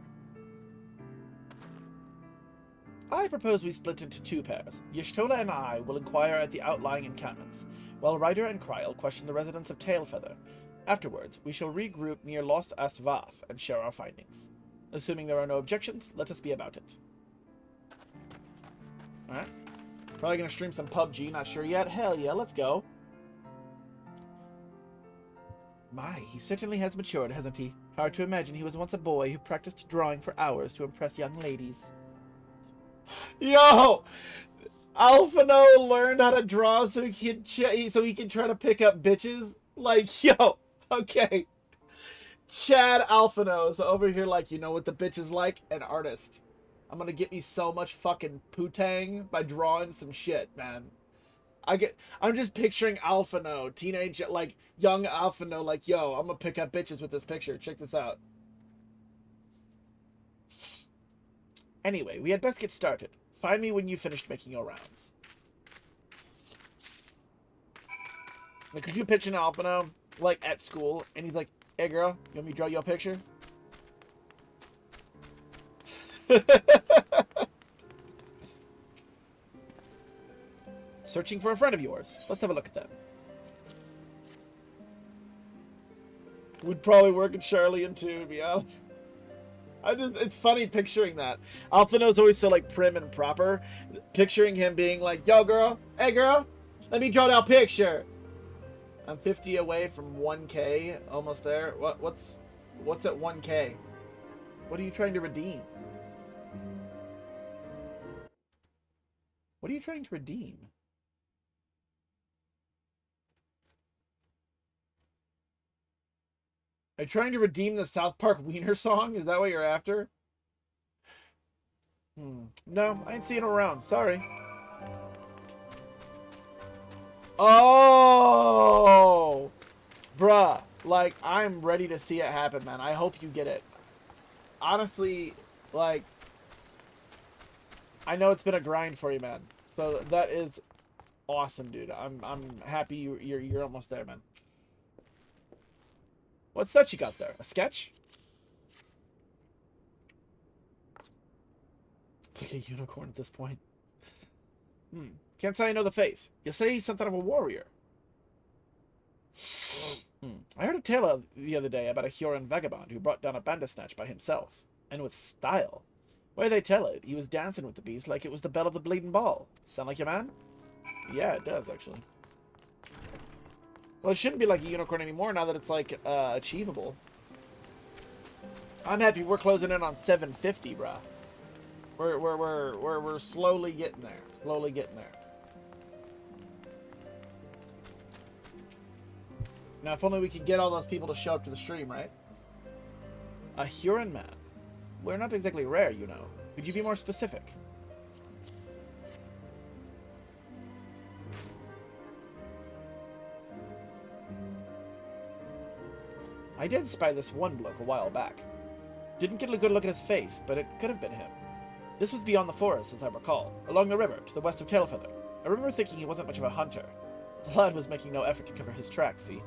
I propose we split into two pairs. Y'shtola and I will inquire at the outlying encampments, while Ryder and Kryl question the residents of Tailfeather. Afterwards, we shall regroup near Lost Astvath and share our findings. Assuming there are no objections, let us be about it. Alright. Probably gonna stream some PUBG, not sure yet. Hell yeah, let's go. My, he certainly has matured, hasn't he? Hard to imagine he was once a boy who practiced drawing for hours to impress young ladies. Yo! Alphino learned how to draw so he could try to pick up bitches? Like, yo, okay. Chad Alphino's over here like, you know what the bitch is like? An artist. I'm gonna get me so much fucking putang by drawing some shit, man. I'm just picturing Alphino, teenage, like, young Alphino, like, yo, I'm gonna pick up bitches with this picture. Check this out. Anyway, we had best get started. Find me when you finished making your rounds. Like, could you pitch an Alphino, like, at school, and he's like, hey, girl, you want me to draw you a picture? Searching for a friend of yours. Let's have a look at that. Would probably work at Charlian too, to be honest. It's funny picturing that. Alphino's always so, like, prim and proper. Picturing him being like, yo, girl, hey, girl, let me draw that picture. I'm 50 away from 1K, almost there. What's at 1K? What are you trying to redeem? What are you trying to redeem? Are you trying to redeem the South Park Wiener song? Is that what you're after? No, I ain't seeing him around. Sorry. Oh! Bruh. Like, I'm ready to see it happen, man. I hope you get it. Honestly, like, I know it's been a grind for you, man. So that is awesome, dude. I'm happy you're almost there, man. What's that you got there? A sketch? It's like a unicorn at this point. Can't say I know the face. You say he's something of a warrior. I heard a tale the other day about a Huron vagabond who brought down a bandersnatch by himself. And with style. Where they tell it, he was dancing with the beast like it was the bell of the bleeding ball. Sound like your man? Yeah, it does, actually. Well, it shouldn't be like a unicorn anymore now that it's, like, achievable. I'm happy we're closing in on 750, bruh. We're slowly getting there. Slowly getting there. Now, if only we could get all those people to show up to the stream, right? A Huron man. We're not exactly rare, you know. Could you be more specific? I did spy this one bloke a while back. Didn't get a good look at his face, but it could have been him. This was beyond the forest, as I recall, along the river, to the west of Tailfeather. I remember thinking he wasn't much of a hunter. The lad was making no effort to cover his tracks, see?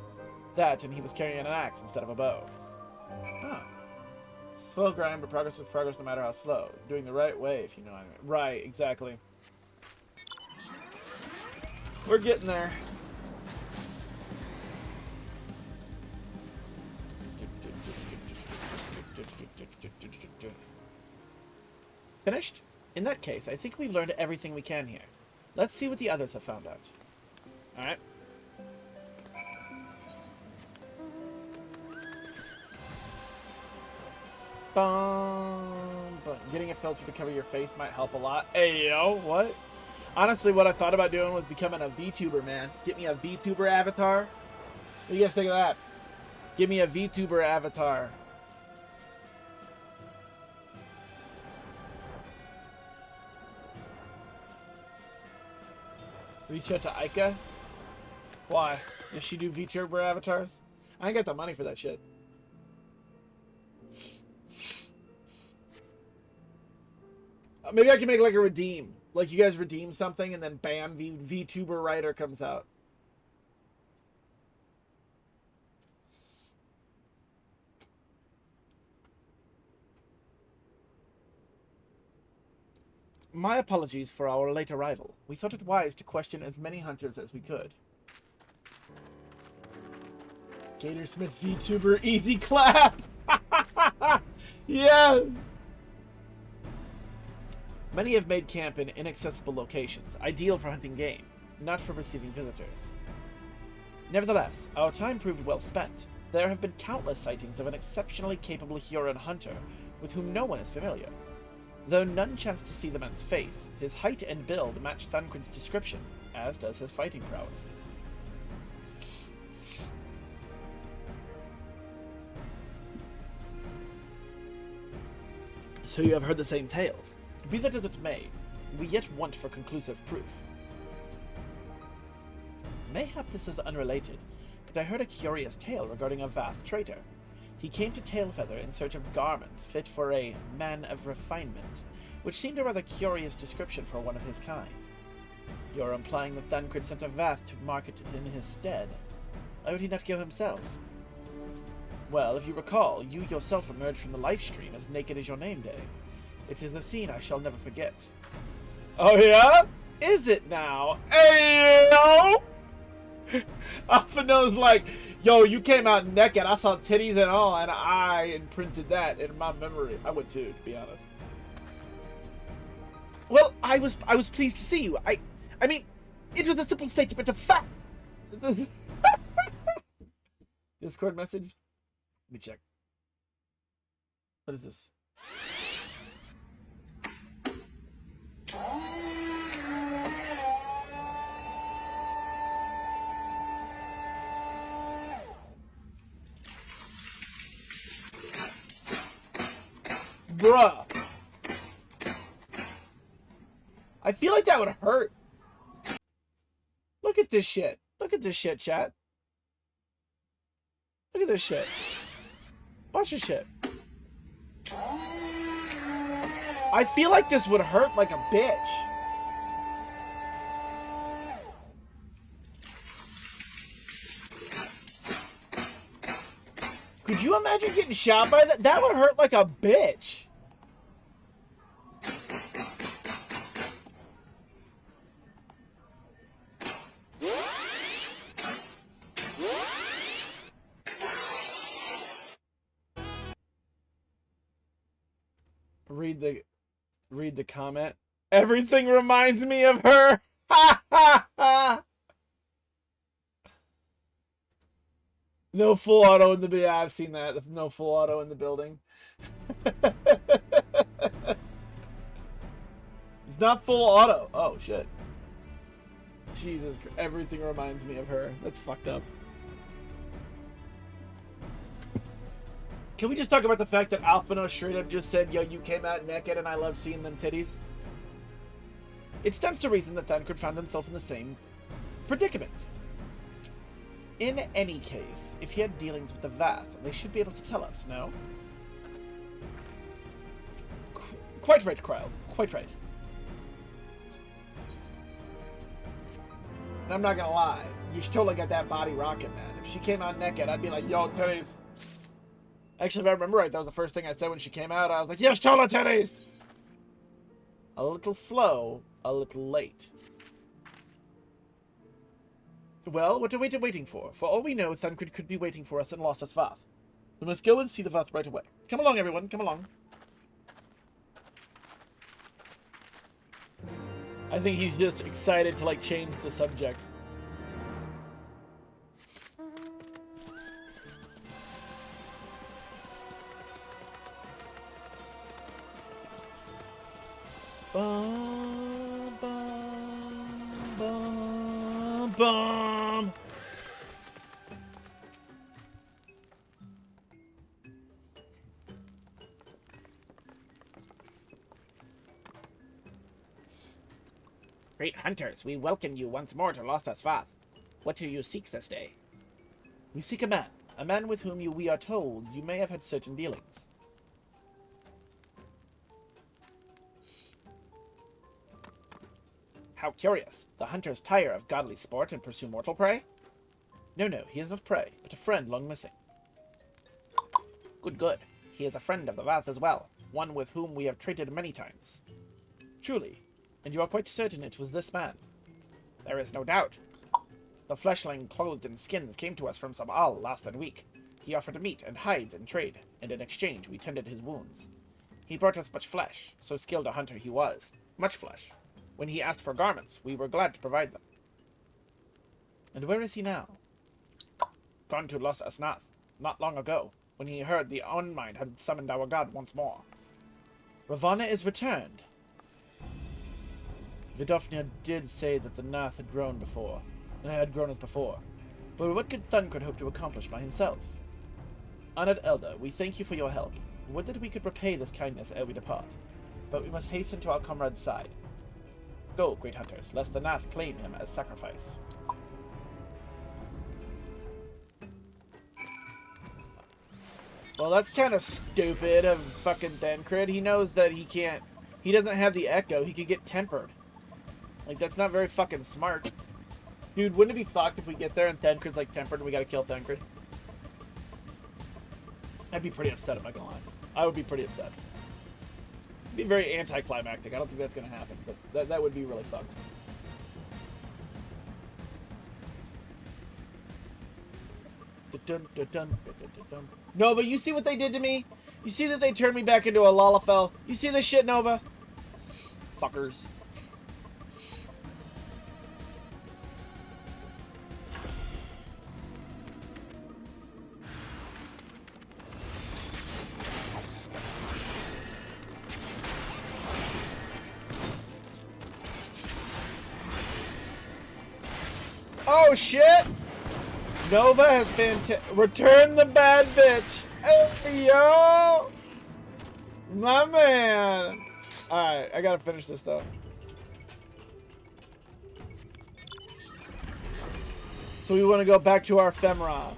That, and he was carrying an axe instead of a bow. Huh. It's a slow grind, but progress is progress no matter how slow. Doing the right way, if you know what I mean. Right, exactly. We're getting there. Finished? In that case, I think we've learned everything we can here. Let's see what the others have found out. Alright. Getting a filter to cover your face might help a lot. Hey, yo, what? Honestly, what I thought about doing was becoming a VTuber, man. Get me a VTuber avatar. What do you guys think of that? Give me a VTuber avatar. Reach out to Aika? Why? Does she do VTuber avatars? I ain't got the money for that shit. Maybe I can make like a redeem. Like you guys redeem something and then bam, VTuber writer comes out. My apologies for our late arrival. We thought it wise to question as many hunters as we could. Gatorsmith VTuber easy clap! Yes! Many have made camp in inaccessible locations, ideal for hunting game, not for receiving visitors. Nevertheless, our time proved well spent. There have been countless sightings of an exceptionally capable Huron hunter with whom no one is familiar. Though none chanced to see the man's face, his height and build match Thancred's description, as does his fighting prowess. So you have heard the same tales. Be that as it may, we yet want for conclusive proof. Mayhap this is unrelated, but I heard a curious tale regarding a Vath traitor. He came to Tailfeather in search of garments fit for a man of refinement, which seemed a rather curious description for one of his kind. You're implying that Thancred sent a Vath to market in his stead. Why would he not go himself? Well, if you recall, you yourself emerged from the live stream as naked as your name day. It is a scene I shall never forget. Oh yeah? Is it now? Hey, yo! Alphino's like, yo, you came out naked. I saw titties and all, and I imprinted that in my memory. I would too, to be honest. Well, I was pleased to see you. I mean, it was a simple statement of fact. Discord message? Let me check. What is this? Bruh. I feel like that would hurt. Look at this shit. Look at this shit, chat. Look at this shit. Watch this shit. I feel like this would hurt like a bitch. Could you imagine getting shot by that? That would hurt like a bitch. Read the comment. Everything reminds me of her. Ha ha ha. No full auto in the building. Yeah, I've seen that. There's no full auto in the building. It's not full auto. Oh shit. Jesus Christ. Everything reminds me of her. That's fucked up. Can we just talk about the fact that Alphino straight up just said, yo, you came out naked and I love seeing them titties? It stands to reason that Thancred found himself in the same predicament. In any case, if he had dealings with the Vath, they should be able to tell us, no? Quite right, Kryl. Quite right. And I'm not gonna lie, you totally got that body rocking, man. If she came out naked, I'd be like, yo, titties. Actually, if I remember right, that was the first thing I said when she came out. I was like, yes, Tola titties! A little slow, a little late. Well, what are we waiting for? For all we know, Thancred could be waiting for us in Lostas Vath. We must go and see the Vath right away. Come along, everyone, come along. I think he's just excited to, like, change the subject. Bum, bum, bum, bum. Great hunters, we welcome you once more to Lostas Vath. What do you seek this day? We seek a man with whom we are told you may have had certain dealings. How curious. The hunters tire of godly sport and pursue mortal prey? No, he is not prey, but a friend long missing. Good. He is a friend of the Vath as well, one with whom we have traded many times. Truly. And you are quite certain it was this man? There is no doubt. The fleshling clothed in skins came to us from Sabal last week. He offered meat and hides in trade, and in exchange we tended his wounds. He brought us much flesh, so skilled a hunter he was. Much flesh. When he asked for garments, we were glad to provide them. And where is he now? Gone to Los Asnath, not long ago, when he heard the Unmind had summoned our god once more. Ravana is returned. Vidofnir did say that the Nath had grown as before. But what could Thancred hope to accomplish by himself? Honored Elder, we thank you for your help. Would that we could repay this kindness ere we depart. But we must hasten to our comrade's side. Go, great hunters, lest the Nath claim him as sacrifice. Well, that's kind of stupid of fucking Thancred. He knows that he can't... He doesn't have the echo. He could get tempered. Like, that's not very fucking smart. Dude, wouldn't it be fucked if we get there and Thancred's, like, tempered and we gotta kill Thancred? I'd be pretty upset, if I go on. I would be pretty upset. It'd be very anticlimactic. I don't think that's gonna happen, but that would be really fucked. Nova, you see what they did to me? You see that they turned me back into a Lalafell? You see this shit, Nova? Fuckers. Oh shit! Nova has been return the bad bitch. Hey yo, my man. All right, I gotta finish this though. So we want to go back to our Femra.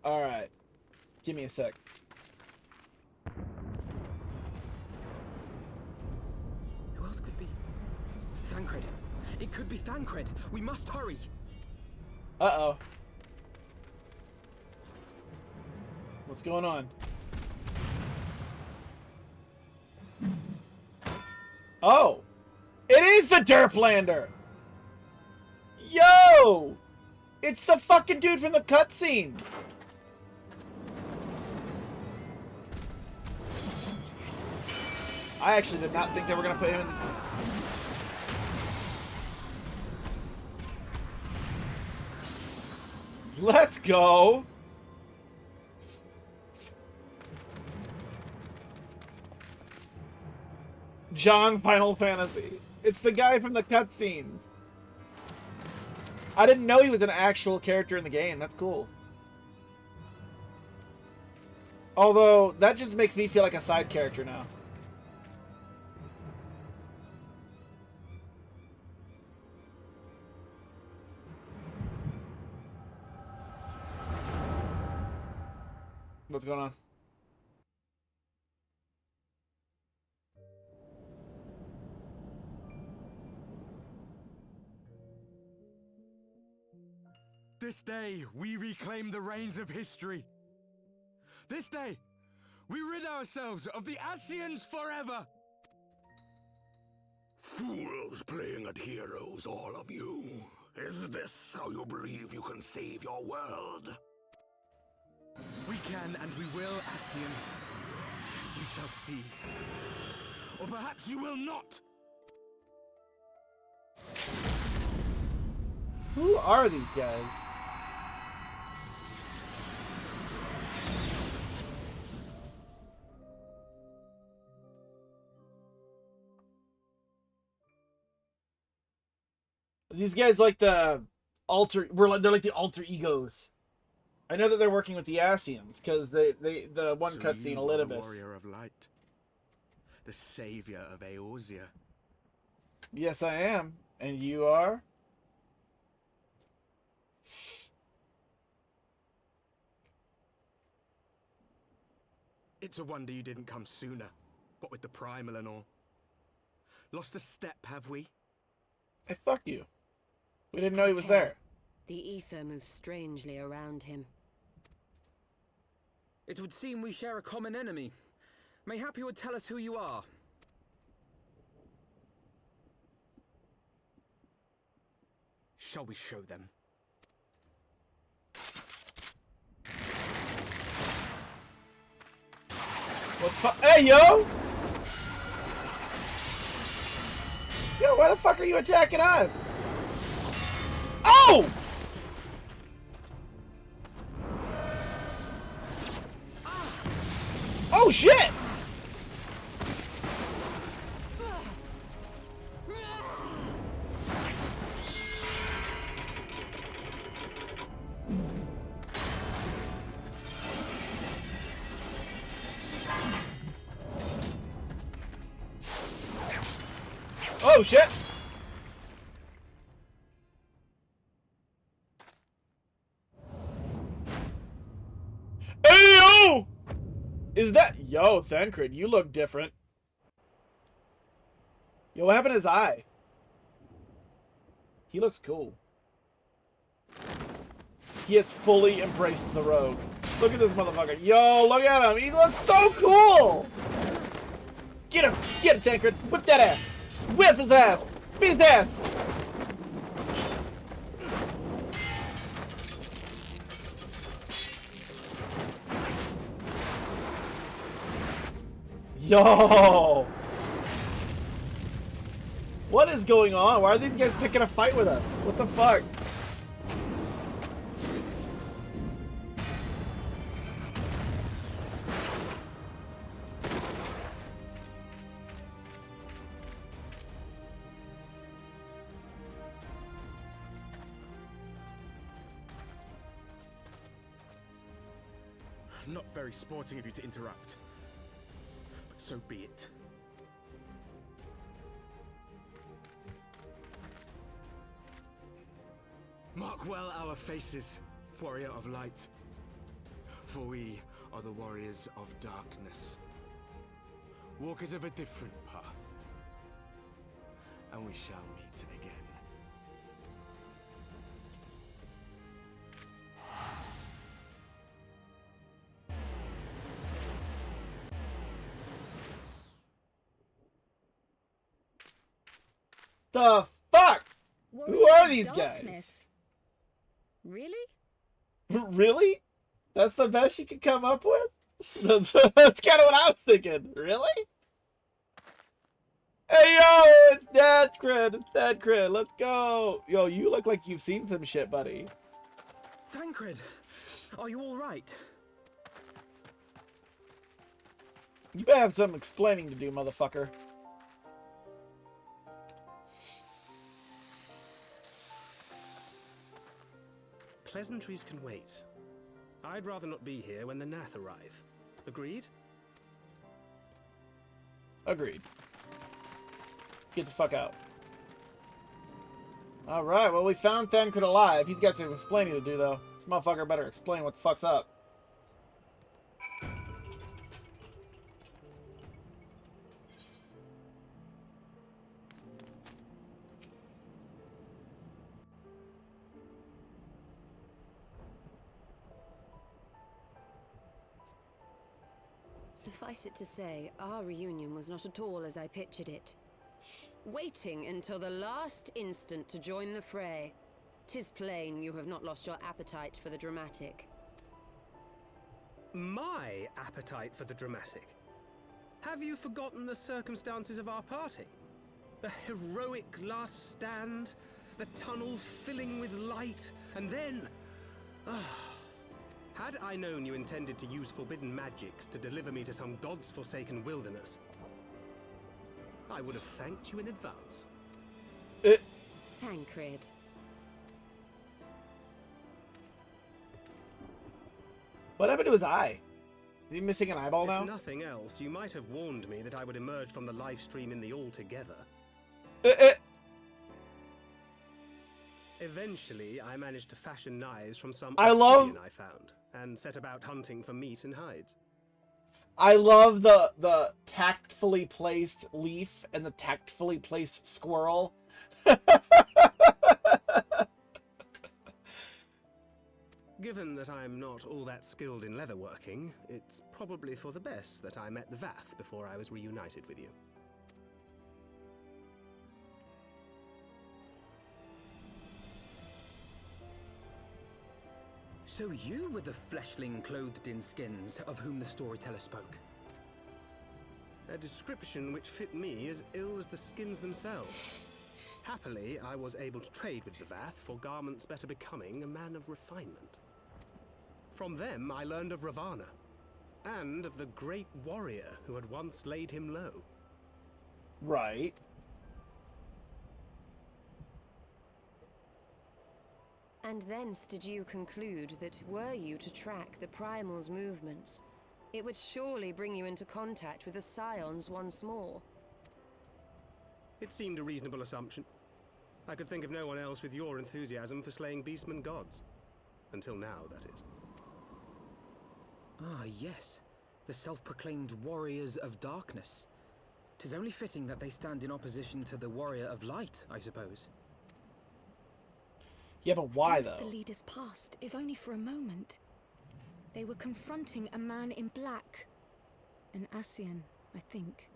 Alright. Give me a sec. Who else could be? Thancred. It could be Thancred. We must hurry. Uh-oh. What's going on? Oh! It is the Derplander! Yo! It's the fucking dude from the cutscenes! I actually did not think they were gonna put him in. Let's go! John Final Fantasy. It's the guy from the cutscenes. I didn't know he was an actual character in the game. That's cool. Although, that just makes me feel like a side character now. What's going on? This day, we reclaim the reins of history. This day, we rid ourselves of the Ascians forever. Fools playing at heroes, all of you. Is this how you believe you can save your world? We can and we will, Ascian. You shall see. Or perhaps you will not. Who are these guys? These guys like the alter. They're like the alter egos. I know that they're working with the Ascians because the one cutscene, Elidibus. Warrior of light, the savior of Eorzea. Yes, I am, and you are. It's a wonder you didn't come sooner, what with the primal and all. Lost a step, have we? Hey, fuck you. We didn't know he was there. The ether moves strangely around him. It would seem we share a common enemy. Mayhap you would tell us who you are. Shall we show them? Hey, yo! Yo, why the fuck are you attacking us? Oh! Oh, shit! Oh shit! Hey yo! Is that yo, Thancred? You look different. Yo, what happened to his eye? He looks cool. He has fully embraced the rogue. Look at this motherfucker. Yo, look at him. He looks so cool. Get him, Tancred. Whip that ass. Whip his ass. Beat his ass. Yo. What is going on? Why are these guys picking a fight with us? What the fuck? Not very sporting of you to interrupt, but so be it. Mark well our faces, warrior of light, for we are the warriors of darkness, walkers of a different path, and we shall meet again. The fuck? Who are these guys? Really? Really? That's the best you could come up with? That's kind of what I was thinking. Really? Hey, yo, it's Thancred. It's Thancred. Let's go. Yo, you look like you've seen some shit, buddy. Thancred, are you all right? You better have some explaining to do, motherfucker. Pleasantries can wait. I'd rather not be here when the Nath arrive. Agreed? Agreed. Get the fuck out. Alright, well, we found Thancred alive. He's got some explaining to do, though. This motherfucker better explain what the fuck's up. Suffice it to say, our reunion was not at all as I pictured it. Waiting until the last instant to join the fray. 'Tis plain you have not lost your appetite for the dramatic. My appetite for the dramatic? Have you forgotten the circumstances of our party? The heroic last stand, the tunnel filling with light, and then... Had I known you intended to use forbidden magics to deliver me to some god's forsaken wilderness, I would have thanked you in advance. Thancred. What happened to his eye? Is he missing an eyeball now? If nothing else, you might have warned me that I would emerge from the live stream in the Altogether. Eventually, I managed to fashion knives from some obsidian I found, and set about hunting for meat and hides. I love the tactfully placed leaf and the tactfully placed squirrel. Given that I'm not all that skilled in leatherworking, it's probably for the best that I met the Vath before I was reunited with you. So you were the fleshling clothed in skins of whom the storyteller spoke? A description which fit me as ill as the skins themselves. Happily, I was able to trade with the Vath for garments better becoming a man of refinement. From them, I learned of Ravana, and of the great warrior who had once laid him low. Right. And thence did you conclude that were you to track the Primal's movements, it would surely bring you into contact with the Scions once more. It seemed a reasonable assumption. I could think of no one else with your enthusiasm for slaying beastmen gods. Until now, that is. Ah, yes. The self-proclaimed warriors of darkness. 'Tis only fitting that they stand in opposition to the warrior of light, I suppose. Yeah, but why, I glimpsed though? the leaders past, if only for a moment. They were confronting a man in black. An Ascian, I think.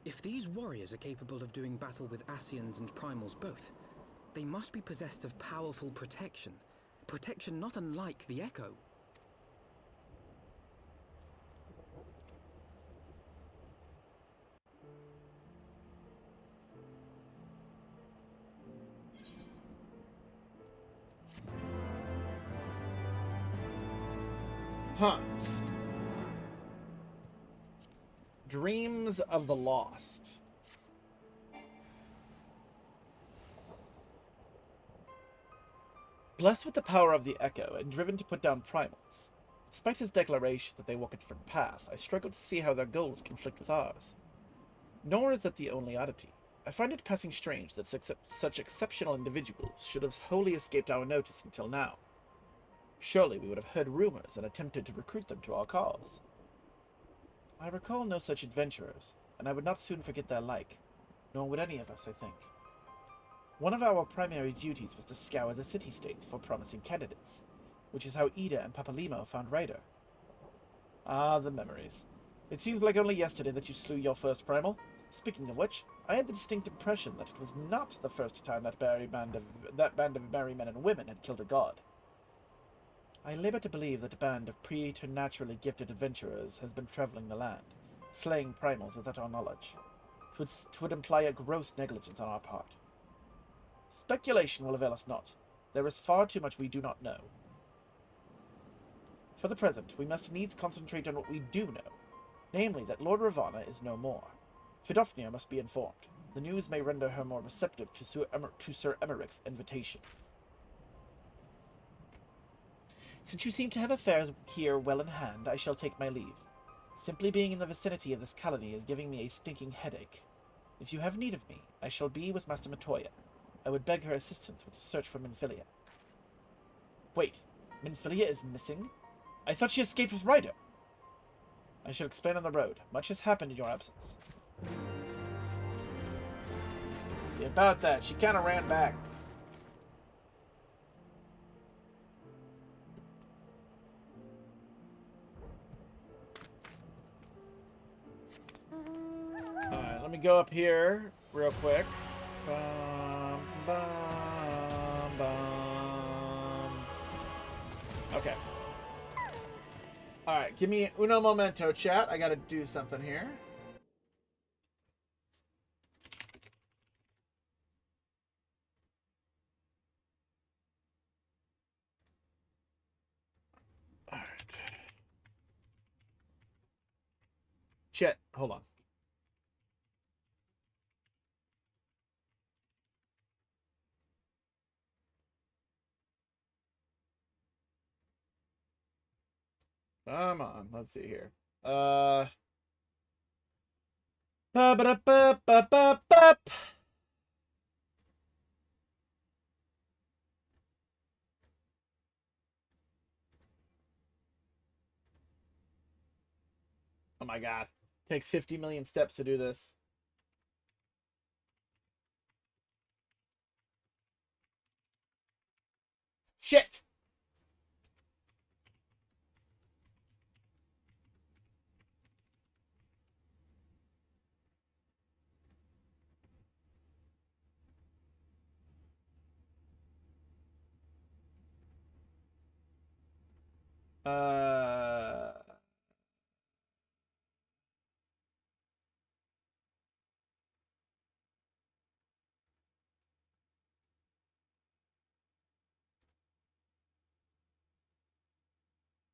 If these warriors are capable of doing battle with Ascians and Primals both, they must be possessed of powerful protection. Protection not unlike the Echo. Huh. Dreams of the Lost. Blessed with the power of the Echo and driven to put down primals. Despite his declaration that they walk a different path, I struggle to see how their goals conflict with ours. Nor is that the only oddity. I find it passing strange that such exceptional individuals should have wholly escaped our notice until now. Surely we would have heard rumors and attempted to recruit them to our cause. I recall no such adventurers, and I would not soon forget their like, nor would any of us, I think. One of our primary duties was to scour the city-states for promising candidates, which is how Ida and Papalimo found Ryder. Ah, the memories. It seems like only yesterday that you slew your first primal. Speaking of which, I had the distinct impression that it was not the first time that band of merry men and women had killed a god. I labor to believe that a band of preternaturally gifted adventurers has been traveling the land, slaying primals without our knowledge. It would imply a gross negligence on our part. Speculation will avail us not. There is far too much we do not know. For the present, we must needs concentrate on what we do know, namely that Lord Ravana is no more. Fidofnia must be informed. The news may render her more receptive to Sir Emmerich's invitation. Since you seem to have affairs here well in hand, I shall take my leave. Simply being in the vicinity of this colony is giving me a stinking headache. If you have need of me, I shall be with Master Matoya. I would beg her assistance with the search for Minfilia. Wait, Minfilia is missing? I thought she escaped with Ryder. I shall explain on the road. Much has happened in your absence. Yeah, about that. She kind of ran back. Alright, let me go up here real quick. Bum, bum, bum. Okay. Alright, give me uno momento, chat. I gotta do something here. Alright. Chat, hold on. Come on, let's see here. Ba-ba-da-ba-ba-ba-ba. Oh my god. Takes 50 million steps to do this. Shit!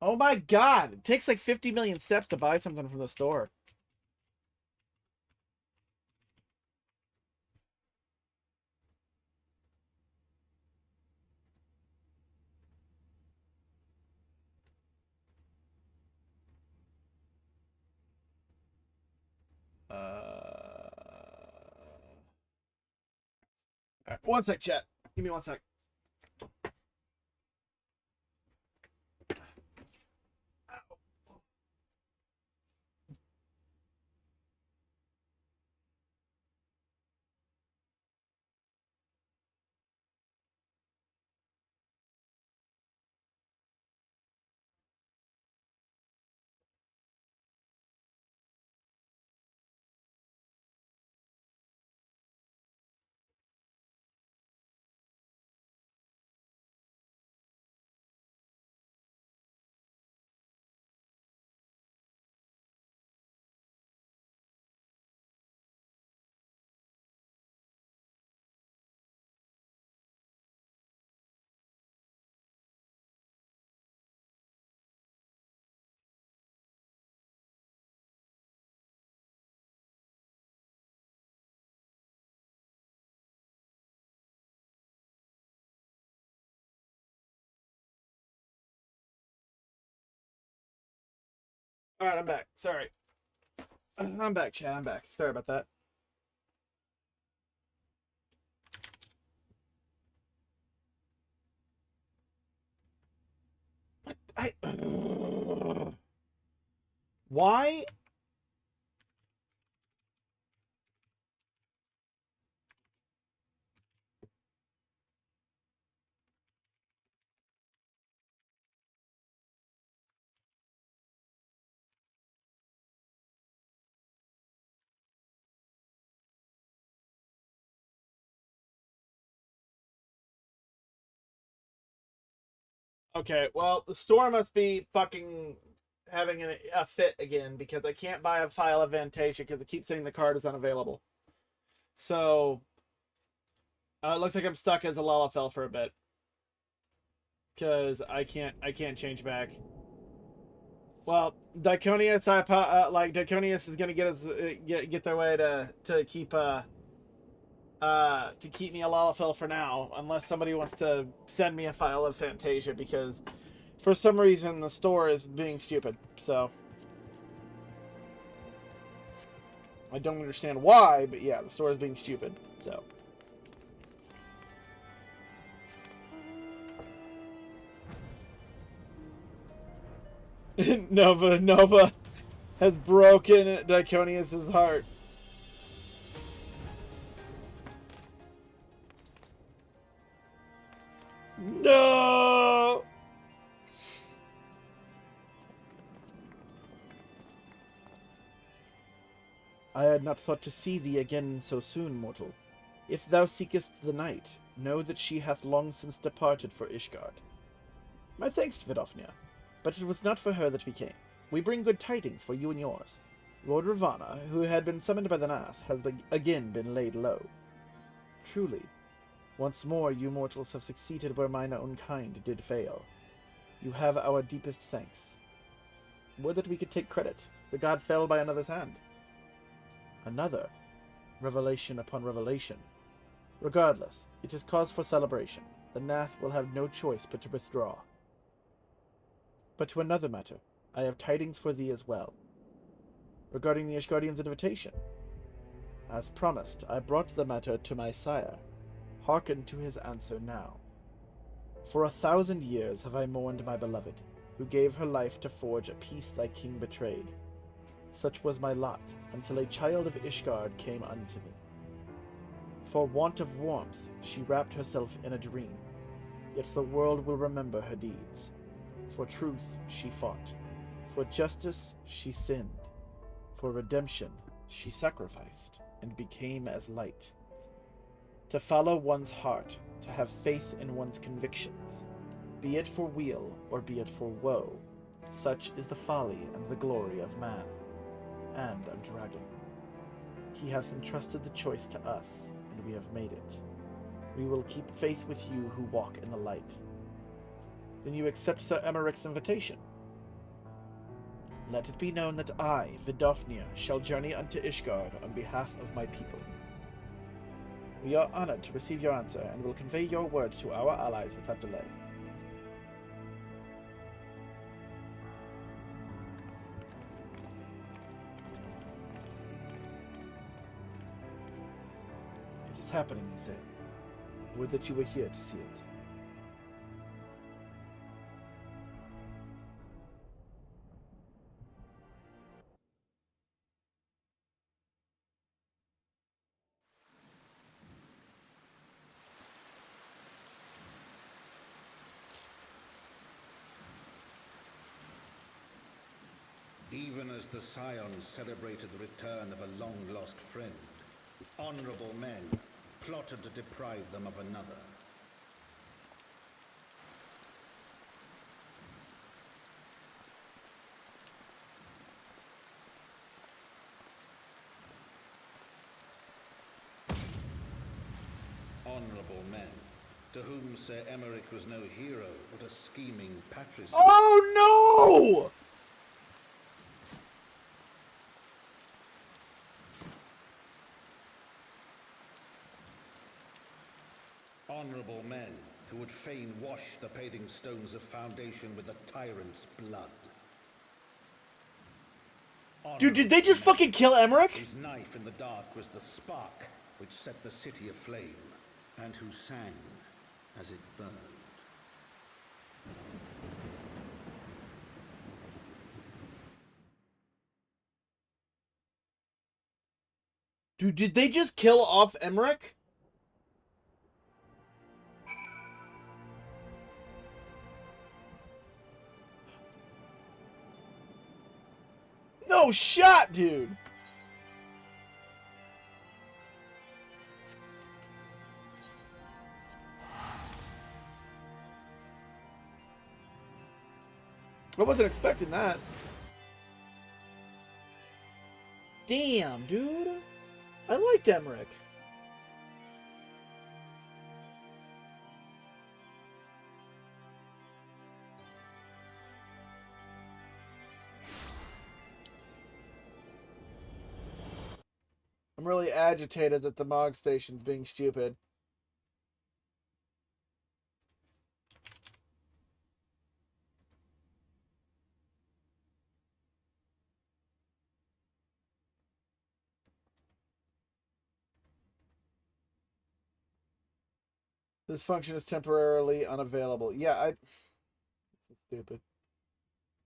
Oh my god! It takes like 50 million steps to buy something from the store. One sec, chat. Give me 1 sec. All right, I'm back. Sorry. I'm back, chat. I'm back. Sorry about that. Why? Okay, well, the store must be fucking having a fit again because I can't buy a file of Fantasia because it keeps saying the card is unavailable. So, it looks like I'm stuck as a Lalafell for a bit because I can't change back. Well, Diconius, Diconius is gonna get us get their way to keep me a Lalafell for now, unless somebody wants to send me a file of Fantasia because for some reason the store is being stupid. So I don't understand why, but yeah, the store is being stupid. So. Nova has broken Diconius' heart. No! I had not thought to see thee again so soon, mortal. If thou seekest the night, know that she hath long since departed for Ishgard. My thanks, Vidofnir, but it was not for her that we came. We bring good tidings for you and yours. Lord Ravana, who had been summoned by the Nath, has again been laid low. Truly, once more you mortals have succeeded where mine own kind did fail. You have our deepest thanks. Would that we could take credit. The god fell by another's hand. Another? Revelation upon revelation. Regardless, it is cause for celebration. The Nath will have no choice but to withdraw. But to another matter, I have tidings for thee as well. Regarding the Ishgardian's invitation. As promised, I brought the matter to my sire. Hearken to his answer now. For 1,000 years have I mourned my beloved, who gave her life to forge a peace thy king betrayed. Such was my lot, until a child of Ishgard came unto me. For want of warmth, she wrapped herself in a dream, yet the world will remember her deeds. For truth she fought, for justice she sinned, for redemption she sacrificed, and became as light. To follow one's heart, to have faith in one's convictions, be it for weal or be it for woe, such is the folly and the glory of man, and of dragon. He hath entrusted the choice to us, and we have made it. We will keep faith with you who walk in the light. Then you accept Sir Emmerich's invitation. Let it be known that I, Vidofnir, shall journey unto Ishgard on behalf of my people. We are honored to receive your answer, and will convey your words to our allies without delay. It is happening, he said. Would that you were here to see it. Even as the Scions celebrated the return of a long-lost friend, honorable men plotted to deprive them of another. Honorable men, to whom Sir Emmerich was no hero, but a scheming patricide. Oh no! Honorable men who would fain wash the paving stones of foundation with the tyrant's blood. Dude, did they just fucking kill Emmerich? Whose knife in the dark was the spark which set the city aflame, and who sang as it burned. Dude, did they just kill off Emmerich? No shot, dude! I wasn't expecting that. Damn, dude. I liked Emmerich. I'm really agitated that the Mog Station's being stupid. This function is temporarily unavailable. Yeah, this is stupid.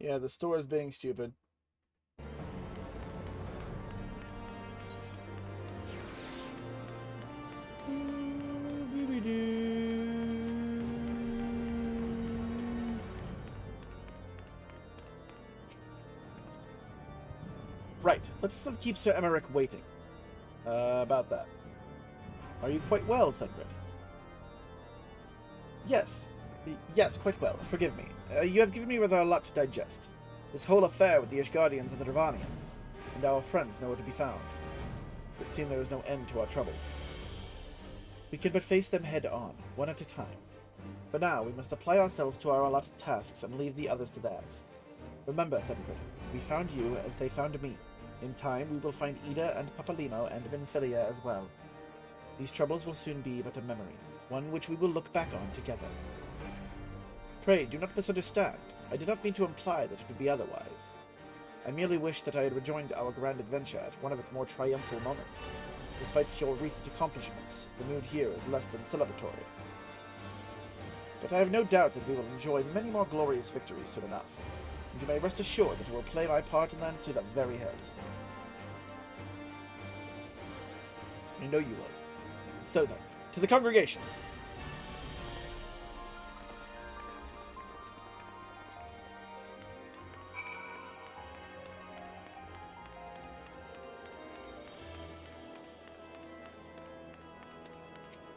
Yeah, the store is being stupid. Right, let's not keep Sir Emmerich waiting. About that. Are you quite well, Thungred? Yes. Yes, quite well. Forgive me. You have given me rather a lot to digest. This whole affair with the Ishgardians and the Dravanians, and our friends know where to be found. It would seem there is no end to our troubles. We can but face them head on, one at a time. For now, we must apply ourselves to our allotted tasks and leave the others to theirs. Remember, Thungred, we found you as they found me. In time, we will find Ida and Papalimo and Minfilia as well. These troubles will soon be but a memory, one which we will look back on together. Pray, do not misunderstand. I did not mean to imply that it would be otherwise. I merely wish that I had rejoined our grand adventure at one of its more triumphal moments. Despite your recent accomplishments, the mood here is less than celebratory. But I have no doubt that we will enjoy many more glorious victories soon enough, and you may rest assured that I will play my part in them to the very hilt. I know you will. So then, to the congregation!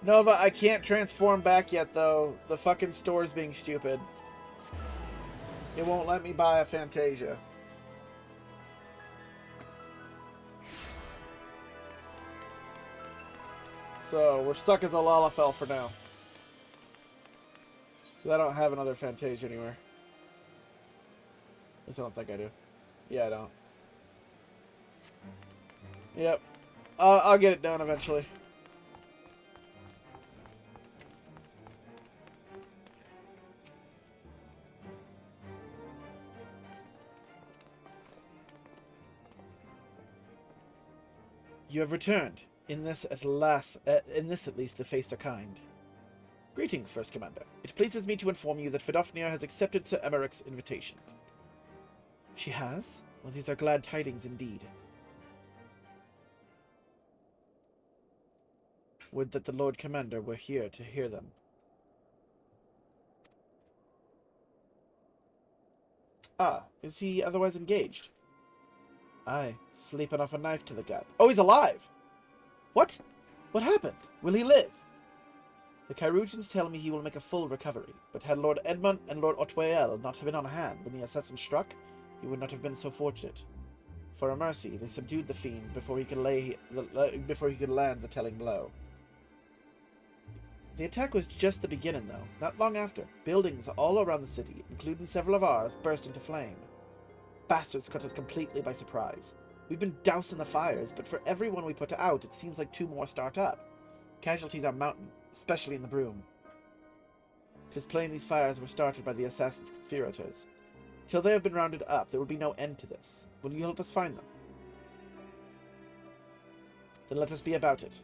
Nova, I can't transform back yet, though. The fucking store's being stupid. It won't let me buy a Fantasia. So, we're stuck as a Lalafell for now. 'Cause I don't have another Fantasia anywhere. At least I don't think I do. Yeah, I don't. Yep. I'll get it done eventually. You have returned. In this at least the fates are kind. Greetings, First Commander. It pleases me to inform you that Fedofnir has accepted Sir Emmerich's invitation. She has? Well, these are glad tidings indeed. Would that the Lord Commander were here to hear them. Ah, is he otherwise engaged? Aye, sleeping off a knife to the gut. Oh, he's alive! What? What happened? Will he live? The Kyrugians tell me he will make a full recovery, but had Lord Edmund and Lord Otwael not have been on hand when the assassin struck, he would not have been so fortunate. For a mercy, they subdued the fiend before he could land the telling blow. The attack was just the beginning, though. Not long after, buildings all around the city, including several of ours, burst into flame. Bastards caught us completely by surprise. We've been dousing the fires, but for every one we put out, it seems like 2 more start up. Casualties are mounting, especially in the Broom. 'Tis plain these fires were started by the assassin's conspirators. Till they have been rounded up, there will be no end to this. Will you help us find them? Then let us be about it.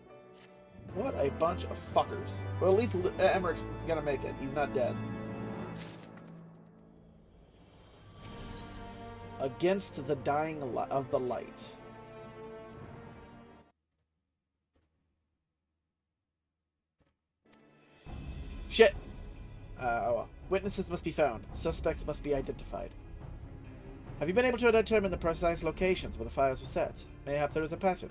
What a bunch of fuckers. Well, at least Emmerich's gonna make it. He's not dead. Against the dying of the light. Shit! Oh well. Witnesses must be found. Suspects must be identified. Have you been able to determine the precise locations where the fires were set? Mayhap there is a pattern.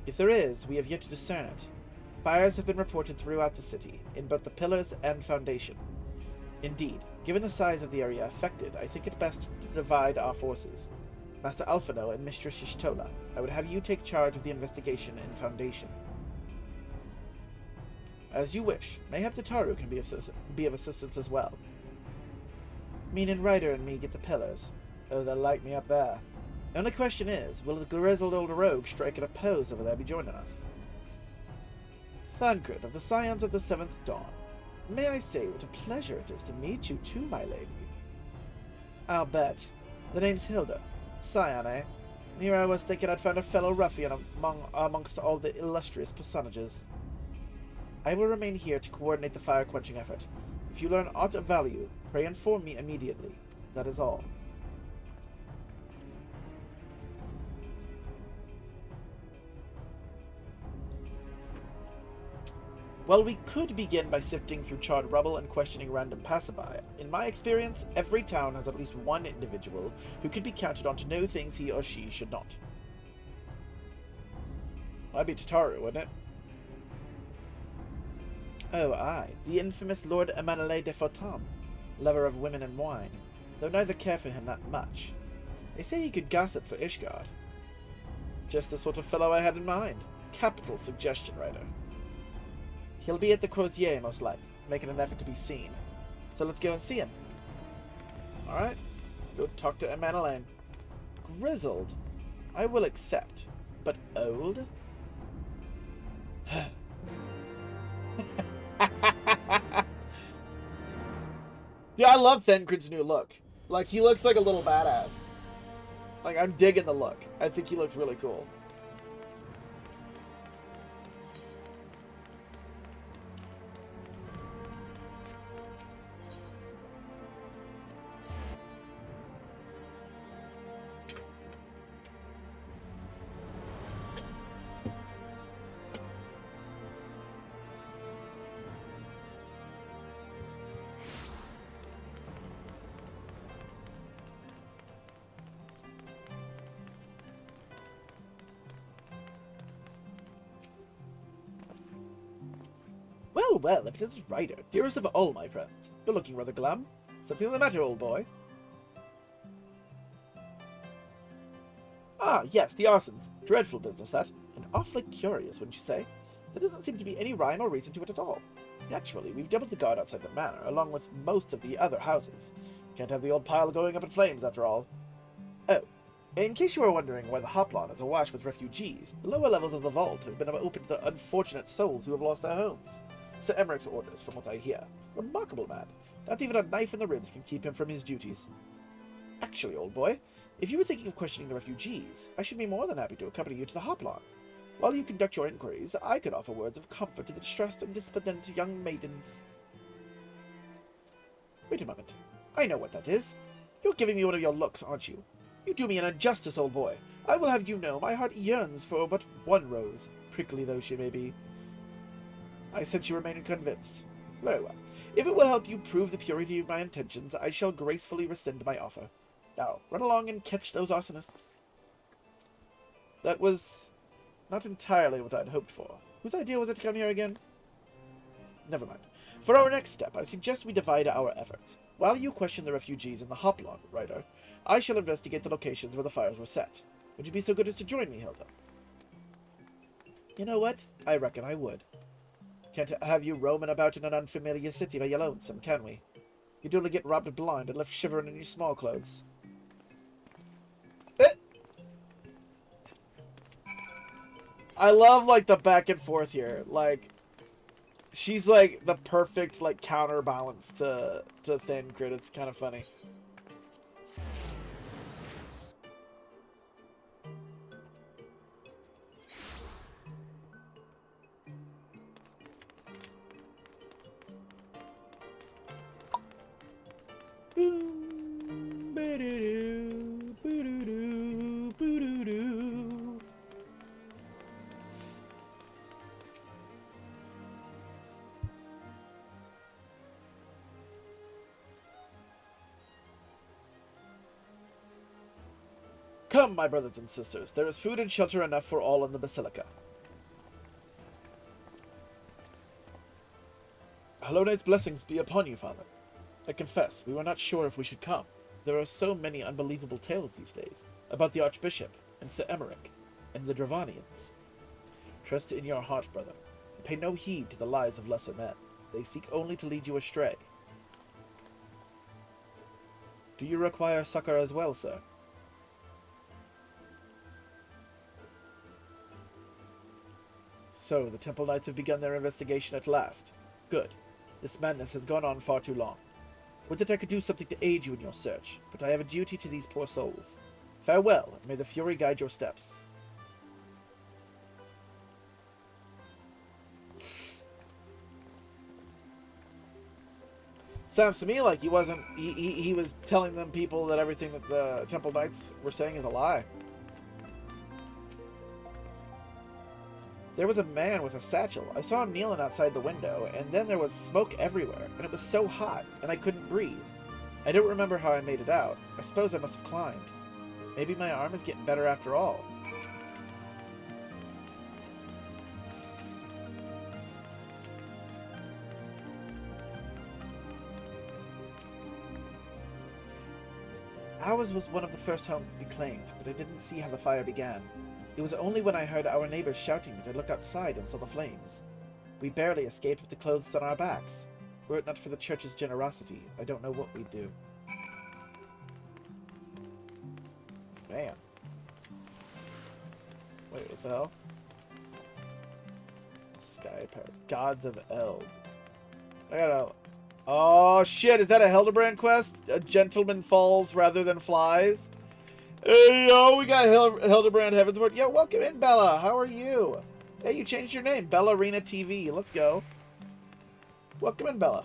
If there is, we have yet to discern it. Fires have been reported throughout the city, in both the pillars and foundation. Indeed, given the size of the area affected, I think it best to divide our forces. Master Alphino and Mistress Y'shtola, I would have you take charge of the investigation in foundation. As you wish. Mayhap Tataru can be of assistance as well. Meaning Ryder and me get the pillars. Oh, they'll light me up there. The only question is, will the grizzled old rogue strike at a pose over there be joining us? Thancred of the Scions of the Seventh Dawn. May I say what a pleasure it is to meet you too, my lady. I'll bet. The name's Hilda. Scion, eh? And here I was thinking I'd found a fellow ruffian amongst all the illustrious personages. I will remain here to coordinate the fire-quenching effort. If you learn aught of value, pray inform me immediately. That is all. Well, we could begin by sifting through charred rubble and questioning random passerby. In my experience, every town has at least one individual who can be counted on to know things he or she should not. That'd be Tataru, wouldn't it? Oh, aye, the infamous Lord Emanuele de Fortam, lover of women and wine, though neither care for him that much. They say he could gossip for Ishgard. Just the sort of fellow I had in mind. Capital suggestion, writer. He'll be at the Crozier, most likely, making an effort to be seen. So let's go and see him. Alright, let's go talk to Emanuele. Grizzled? I will accept. But old? Yeah, I love Thancred's new look. Like, he looks like a little badass. Like, I'm digging the look. I think he looks really cool. Well, if it is Ryder, dearest of all my friends, you're looking rather glum. Something the matter, old boy? Ah, yes, the arsons. Dreadful business, that. And awfully curious, wouldn't you say? There doesn't seem to be any rhyme or reason to it at all. Naturally, we've doubled the guard outside the manor, along with most of the other houses. Can't have the old pile going up in flames, after all. Oh, in case you were wondering why the Hoplon is awash with refugees, the lower levels of the vault have been open to the unfortunate souls who have lost their homes. Sir Emmerich's orders, from what I hear. Remarkable man. Not even a knife in the ribs can keep him from his duties. Actually, old boy, if you were thinking of questioning the refugees, I should be more than happy to accompany you to the Hoplon. While you conduct your inquiries, I could offer words of comfort to the distressed and despondent young maidens. Wait a moment. I know what that is. You're giving me one of your looks, aren't you? You do me an injustice, old boy. I will have you know my heart yearns for but one rose, prickly though she may be. I sense you remain unconvinced. Very well. If it will help you prove the purity of my intentions, I shall gracefully rescind my offer. Now, run along and catch those arsonists. That was not entirely what I'd hoped for. Whose idea was it to come here again? Never mind. For our next step, I suggest we divide our efforts. While you question the refugees in the Hoplon, Ryder, I shall investigate the locations where the fires were set. Would you be so good as to join me, Hilda? You know what? I reckon I would. Can't have you roaming about in an unfamiliar city by your lonesome, can we? You'd only get robbed blind and left shivering in your small clothes. I love, like, the back and forth here. Like, she's, like, the perfect, like, counterbalance to Thancred. It's kind of funny. Come, my brothers and sisters, there is food and shelter enough for all in the Basilica. Hello Knight's blessings be upon you, Father. I confess, we were not sure if we should come. There are so many unbelievable tales these days, about the Archbishop, and Sir Emmerich, and the Dravanians. Trust in your heart, brother, and pay no heed to the lies of lesser men. They seek only to lead you astray. Do you require succor as well, sir? So, the Temple Knights have begun their investigation at last. Good. This madness has gone on far too long. Would that I could do something to aid you in your search, but I have a duty to these poor souls. Farewell, and may the Fury guide your steps. Sounds to me like he wasn't... He was telling them people that everything that the Temple Knights were saying is a lie. There was a man with a satchel. I saw him kneeling outside the window, and then there was smoke everywhere, and it was so hot, and I couldn't breathe. I don't remember how I made it out. I suppose I must have climbed. Maybe my arm is getting better after all. Ours was one of the first homes to be claimed, but I didn't see how the fire began. It was only when I heard our neighbors shouting that I looked outside and saw the flames. We barely escaped with the clothes on our backs. Were it not for the church's generosity, I don't know what we'd do. Man. Wait, what the hell? Sky Power. Gods of Eld. I gotta... Oh shit, is that a Hildebrand quest? A gentleman falls rather than flies? Hey, yo, we got Hildebrand Heavensward. Yo, welcome in, Bella. How are you? Hey, you changed your name. Bellarina TV. Let's go. Welcome in, Bella.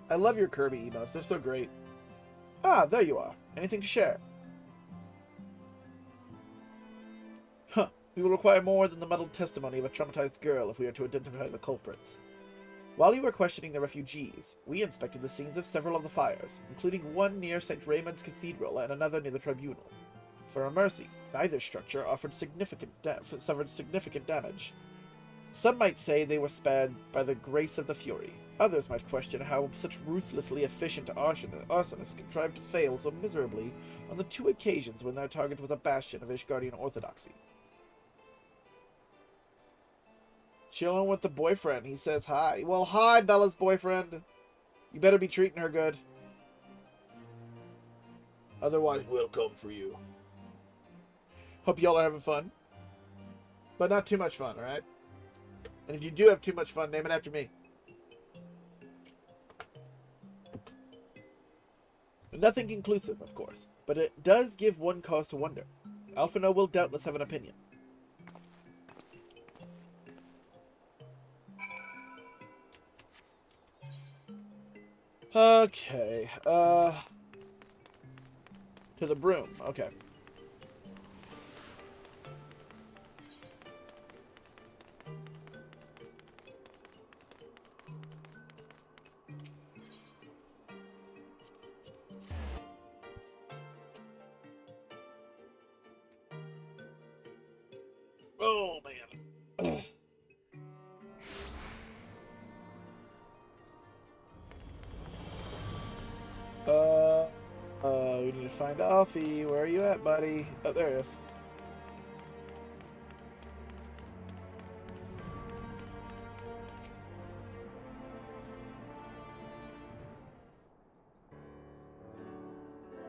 I love your Kirby emotes. They're so great. Ah, there you are. Anything to share? Huh. We will require more than the muddled testimony of a traumatized girl if we are to identify the culprits. While you were questioning the refugees, we inspected the scenes of several of the fires, including one near St. Raymond's Cathedral and another near the Tribunal. For a mercy, neither structure suffered significant damage. Some might say they were spared by the grace of the Fury. Others might question how such ruthlessly efficient arsonists contrived to fail so miserably on the two occasions when their target was a bastion of Ishgardian orthodoxy. Chilling with the boyfriend. He says hi. Well, hi, Bella's boyfriend. You better be treating her good. Otherwise, we'll come for you. Hope y'all are having fun. But not too much fun, alright? And if you do have too much fun, name it after me. Nothing conclusive, of course, but it does give one cause to wonder. Alphino will doubtless have an opinion. Okay, to the broom, okay. Oh, man. We need to find Alfie. Where are you at, buddy? Oh, there he is.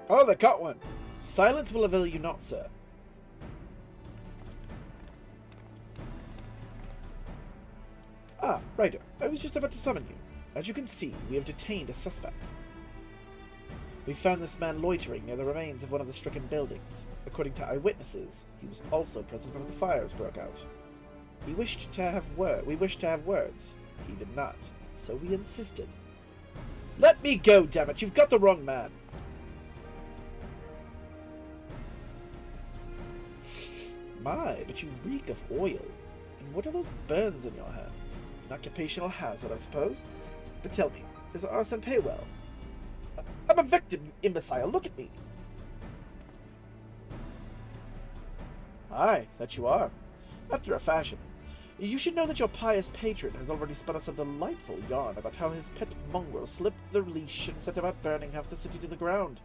Oh, they caught one. Silence will avail you not, sir. Ah, Ryder. I was just about to summon you. As you can see, we have detained a suspect. We found this man loitering near the remains of one of the stricken buildings. According to eyewitnesses, he was also present when the fires broke out. We wished to have words. He did not, so we insisted. Let me go, dammit! You've got the wrong man! My, but you reek of oil. And what are those burns in your hands? An occupational hazard, I suppose? But tell me, does arson pay well? I'm a victim, you imbecile! Look at me! Aye, that you are. After a fashion. You should know that your pious patron has already spun us a delightful yarn about how his pet mongrel slipped the leash and set about burning half the city to the ground.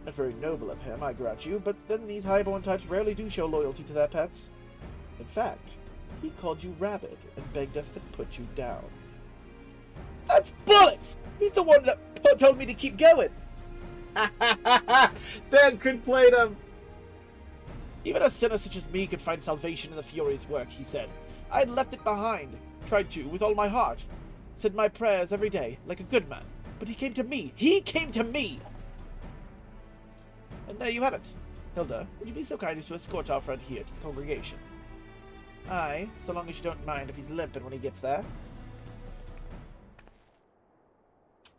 Not very noble of him, I grant you, but then these highborn types rarely do show loyalty to their pets. In fact, he called you rabid and begged us to put you down. That's bollocks! He's the one that told me to keep going! Thancred played him! Even a sinner such as me could find salvation in the Fury's work, he said. I had left it behind. Tried to, with all my heart. Said my prayers every day, like a good man. But he came to me! He came to me! And there you have it. Hilda, would you be so kind as to escort our friend here to the congregation? Aye, so long as you don't mind if he's limping when he gets there.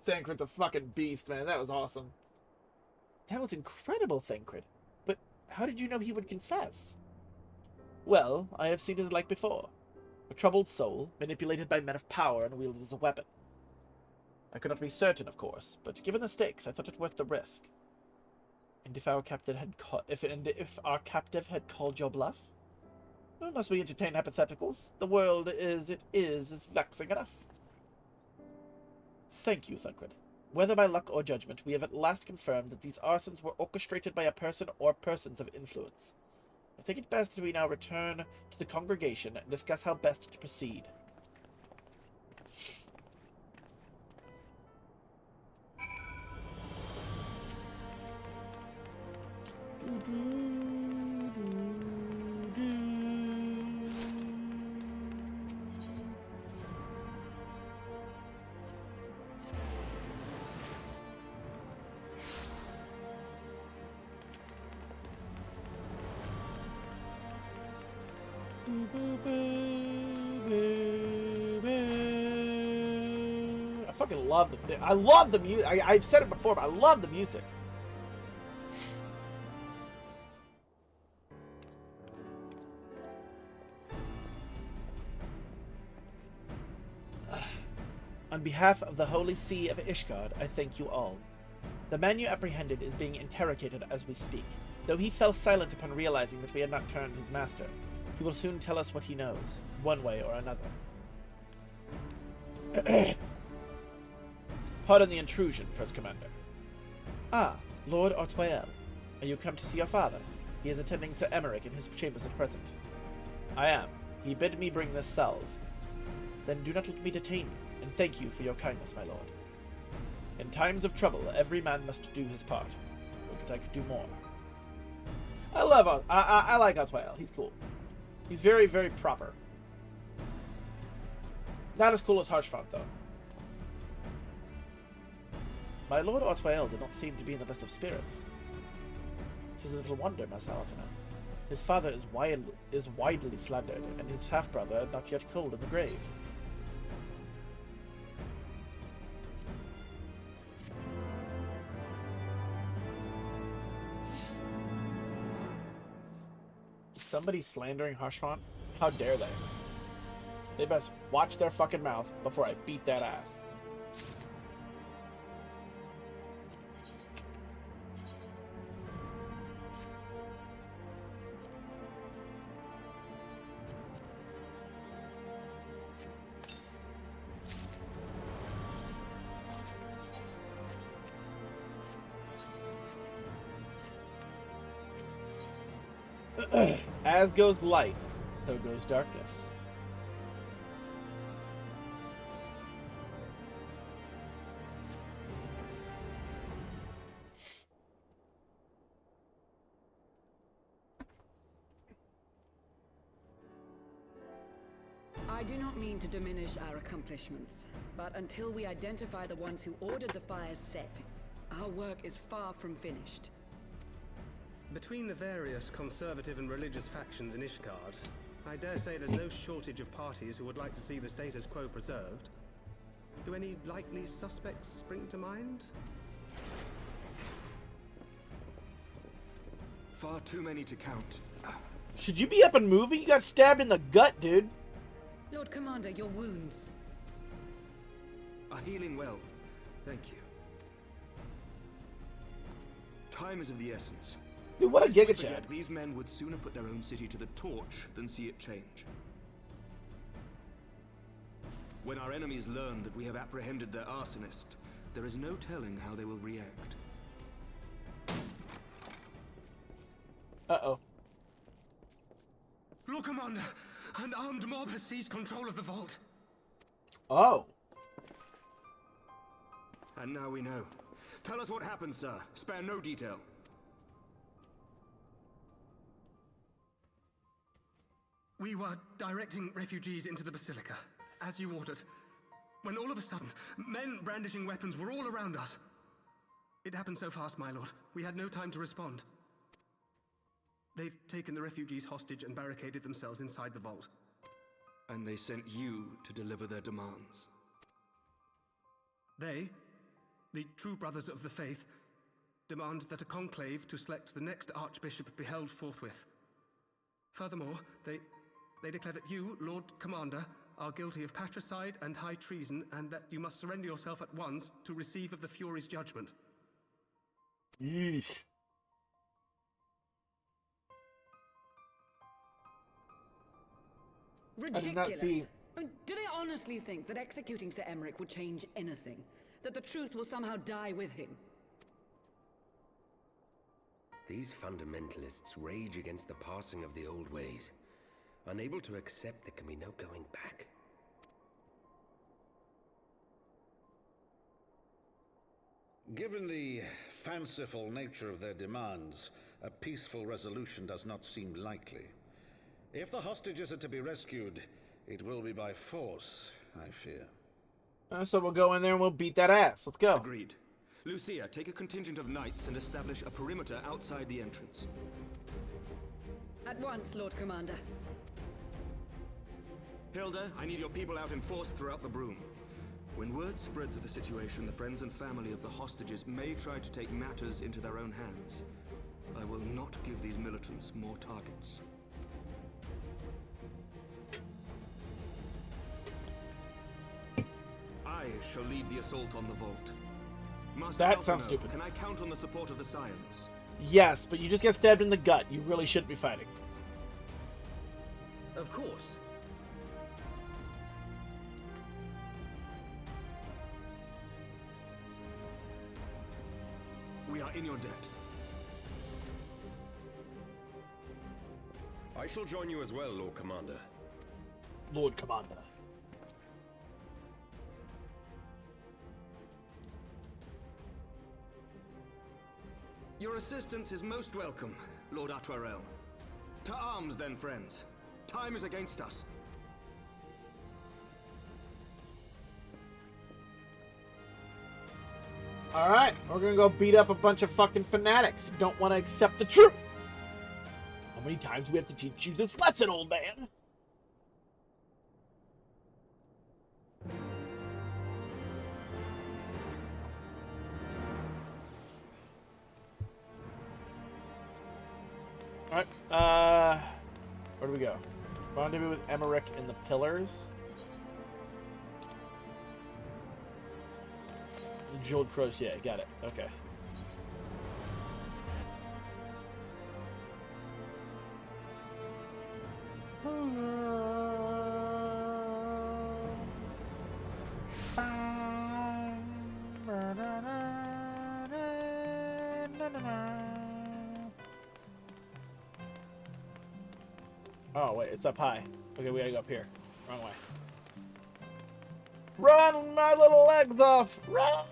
Thancred's a fucking beast, man. That was awesome. That was incredible, Thancred. But how did you know he would confess? Well, I have seen his like before. A troubled soul, manipulated by men of power and wielded as a weapon. I could not be certain, of course, but given the stakes, I thought it worth the risk. And if our captive had called your bluff? Well, must we entertain hypotheticals? The world as it is vexing enough. Thank you, Thancred. Whether by luck or judgment, we have at last confirmed that these arsons were orchestrated by a person or persons of influence. I think it best that we now return to the congregation and discuss how best to proceed. I fucking love the I love the music. I've said it before, but I love the music. On behalf of the Holy See of Ishgard, I thank you all. The man you apprehended is being interrogated as we speak. Though he fell silent upon realizing that we had not turned his master, he will soon tell us what he knows, one way or another. Pardon the intrusion, First Commander. Ah, Lord Artoel. Are you come to see your father? He is attending Sir Emmerich in his chambers at present. I am. He bid me bring this salve. Then do not let me detain you, and thank you for your kindness, my lord. In times of trouble, every man must do his part. Would that I could do more. I like Artoel. He's cool. He's very, very proper. Not as cool as Harshfront, though. My Lord Otwael did not seem to be in the best of spirits. 'Tis a little wonder, Master Alphina. His father is widely slandered, and his half-brother not yet cold in the grave. Somebody slandering Harshfont? How dare they? They best watch their fucking mouth before I beat that ass. As goes light, so goes darkness. I do not mean to diminish our accomplishments, but until we identify the ones who ordered the fires set, our work is far from finished. Between the various conservative and religious factions in Ishgard, I dare say there's no shortage of parties who would like to see the status quo preserved. Do any likely suspects spring to mind? Far too many to count. Should you be up and moving? You got stabbed in the gut, dude. Lord Commander, your wounds. Are healing well. Thank you. Time is of the essence. Dude, what a Lest we giga forget, chat. these men would sooner put their own city to the torch than see it change. When our enemies learn that we have apprehended their arsonist, there is no telling how they will react. Uh-oh. Lord Commander, an armed mob has seized control of the vault. Oh. And now we know. Tell us what happened, sir. Spare no detail. We were directing refugees into the Basilica, as you ordered, when all of a sudden, men brandishing weapons were all around us. It happened so fast, my lord. We had no time to respond. They've taken the refugees hostage and barricaded themselves inside the vault. And they sent you to deliver their demands. They, the true brothers of the faith, demand that a conclave to select the next archbishop be held forthwith. Furthermore, they declare that you, Lord Commander, are guilty of patricide and high treason, and that you must surrender yourself at once to receive of the Fury's judgment. Yeesh. Ridiculous. I did not see. I mean, do they honestly think that executing Sir Emmerich would change anything? That the truth will somehow die with him? These fundamentalists rage against the passing of the old ways, unable to accept there can be no going back. Given the fanciful nature of their demands, a peaceful resolution does not seem likely. If the hostages are to be rescued, it will be by force, I fear. So we'll go in there and we'll beat that ass. Let's go. Agreed. Lucia, take a contingent of knights and establish a perimeter outside the entrance. At once, Lord Commander. Hilda, I need your people out in force throughout the Broom. When word spreads of the situation, the friends and family of the hostages may try to take matters into their own hands. I will not give these militants more targets. I shall lead the assault on the vault. Master That sounds Alphino, stupid. Can I count on the support of the Scions? Yes, but you just get stabbed in the gut. You really shouldn't be fighting. Of course. We are in your debt. I shall join you as well, Lord Commander. Lord Commander. Your assistance is most welcome, Lord Atwarel. To arms, then, friends. Time is against us. Alright, we're gonna go beat up a bunch of fucking fanatics who don't want to accept the truth. How many times do we have to teach you this lesson, old man? Alright, where do we go? Rendezvous with Emmerich in the Pillars. Jeweled Crochet, got it. Okay. Oh, wait, it's up high. Okay, we gotta go up here. Wrong way. Run my little legs off! Run!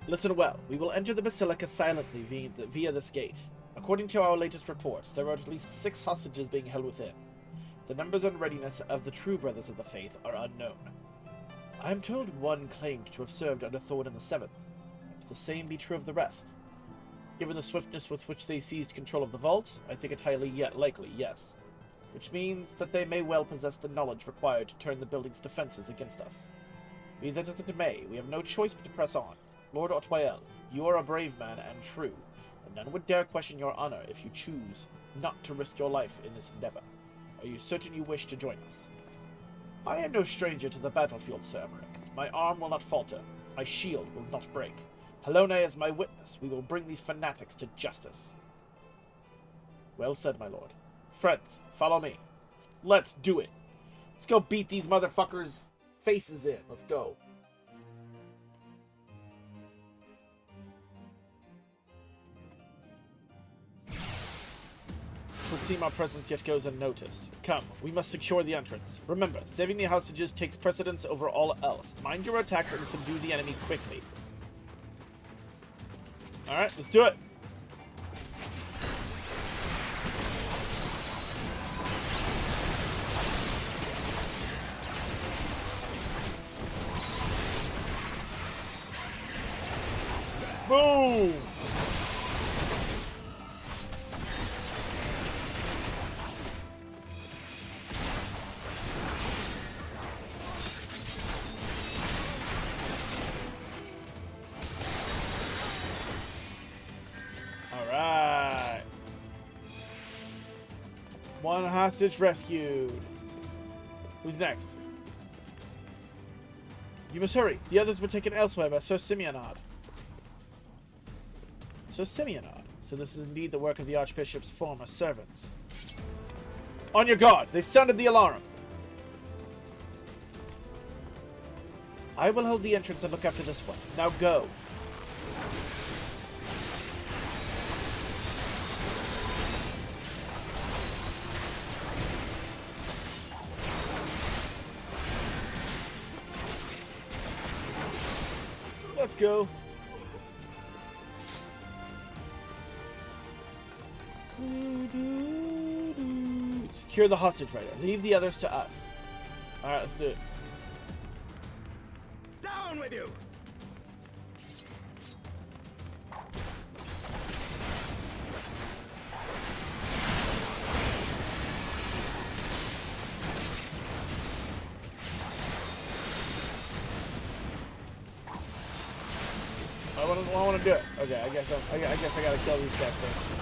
Listen well. We will enter the Basilica silently via this gate. According to our latest reports, there are at least 6 hostages being held within. The numbers and readiness of the true brothers of the faith are unknown. I am told one claimed to have served under Thorn in the Seventh. If the same be true of the rest. Given the swiftness with which they seized control of the vault, I think it highly yet likely, yes. Which means that they may well possess the knowledge required to turn the building's defenses against us. Be that as it may, we have no choice but to press on. Lord Otwael, you are a brave man and true, and none would dare question your honor if you choose not to risk your life in this endeavor. Are you certain you wish to join us? I am no stranger to the battlefield, Sir Emmerich. My arm will not falter. My shield will not break. Helone is my witness. We will bring these fanatics to justice. Well said, my lord. Friends, follow me. Let's do it. Let's go beat these motherfuckers' faces in. Let's go. Would seem our presence yet goes unnoticed. Come, we must secure the entrance. Remember, saving the hostages takes precedence over all else. Mind your attacks and subdue the enemy quickly. Alright, let's do it. Boom! One hostage rescued. Who's next? You must hurry. The others were taken elsewhere by Sir Simeonard. Sir Simeonard. So this is indeed the work of the Archbishop's former servants. On your guard. They sounded the alarm. I will hold the entrance and look after this one. Now go. Let's go. Secure the hostage rider. Leave the others to us. Alright, let's do it. Down with you! I want to do it. Okay, I guess I gotta kill these guys first.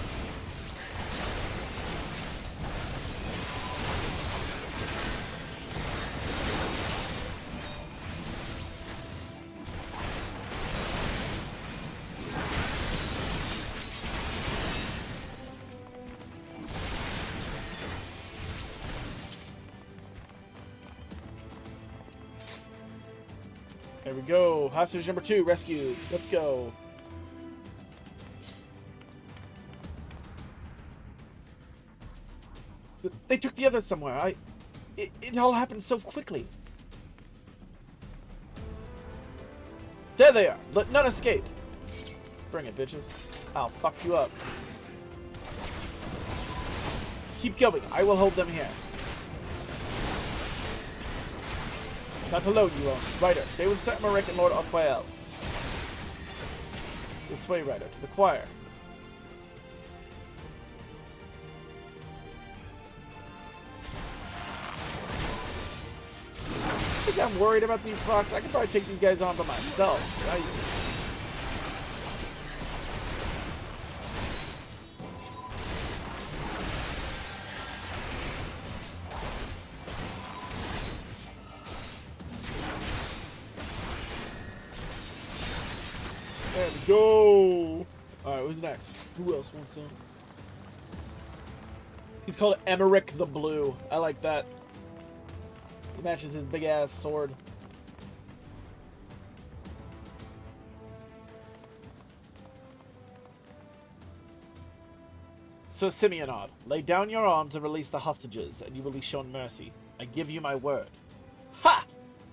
There we go. Hostage number 2 rescued. Let's go. They took the others somewhere. It all happened so quickly. There they are. Let none escape. Bring it, bitches. I'll fuck you up. Keep going. I will hold them here. Not alone, you own. Ryder, stay with Sir Emmerich and Lord Othwael. This way, Ryder, to the choir. I think I'm worried about these fox. I could probably take these guys on by myself. There we go. Alright, who's next? Who else wants some? He's called Emmerich the Blue. I like that. It matches his big ass sword. Sir Simeonard, lay down your arms and release the hostages, and you will be shown mercy. I give you my word. Ha!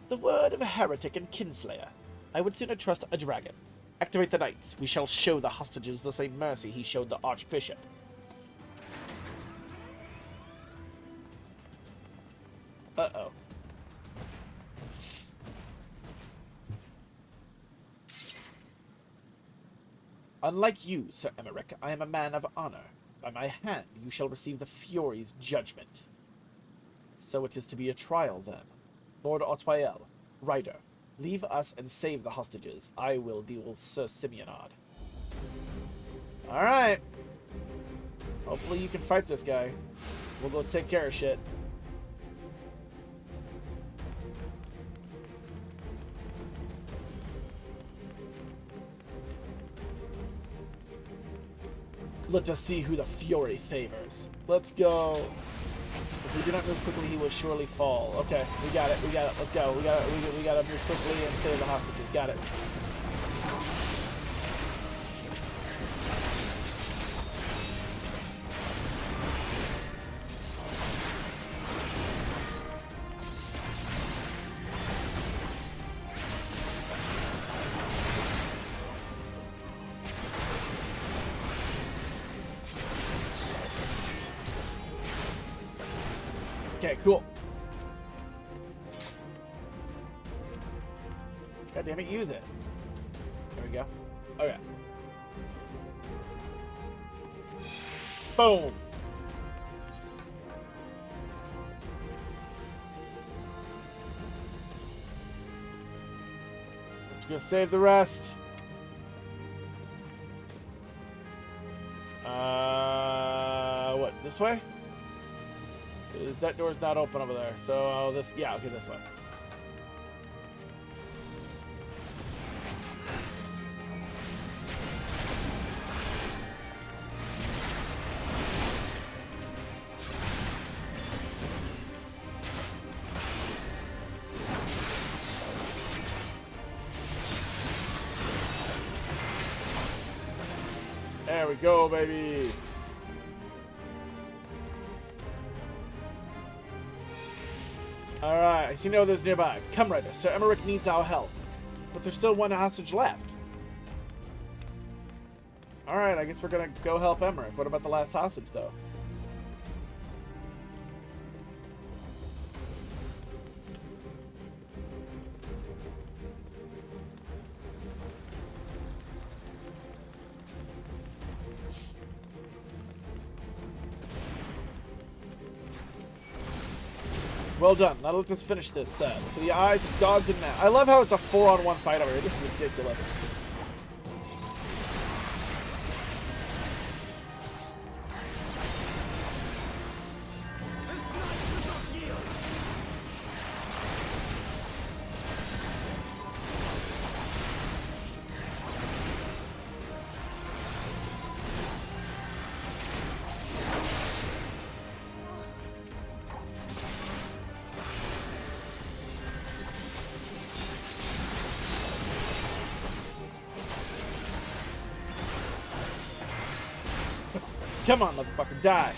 The word of a heretic and kinslayer. I would sooner trust a dragon. Activate the knights. We shall show the hostages the same mercy he showed the archbishop. Uh-oh. Unlike you, Sir Emmerich, I am a man of honor. By my hand you shall receive the Fury's judgment. So it is to be a trial, then. Lord Othwael, Ryder, leave us and save the hostages. I will deal with Sir Simeonard. Alright. Hopefully you can fight this guy. We'll go take care of shit. Let us see who the Fury favors. Let's go. If we do not move quickly, he will surely fall. Okay, we got it. We got it. Let's go. We gotta move quickly and save the hostages. Got it. Okay, cool. God damn it, use it. There we go. Okay. Boom. Let's go save the rest. What, this way? That door's not open over there, so this, yeah, okay, this way. There we go, baby. Alright, I see no others nearby. Come, Ryder. Sir Emmerich needs our help. But there's still one hostage left. Alright, I guess we're gonna go help Emmerich. What about the last hostage, though? Well done. Now let us finish this set. For the eyes of gods and men. I love how it's a 4-on-1 fight over here. This is ridiculous. Come on, motherfucker, die.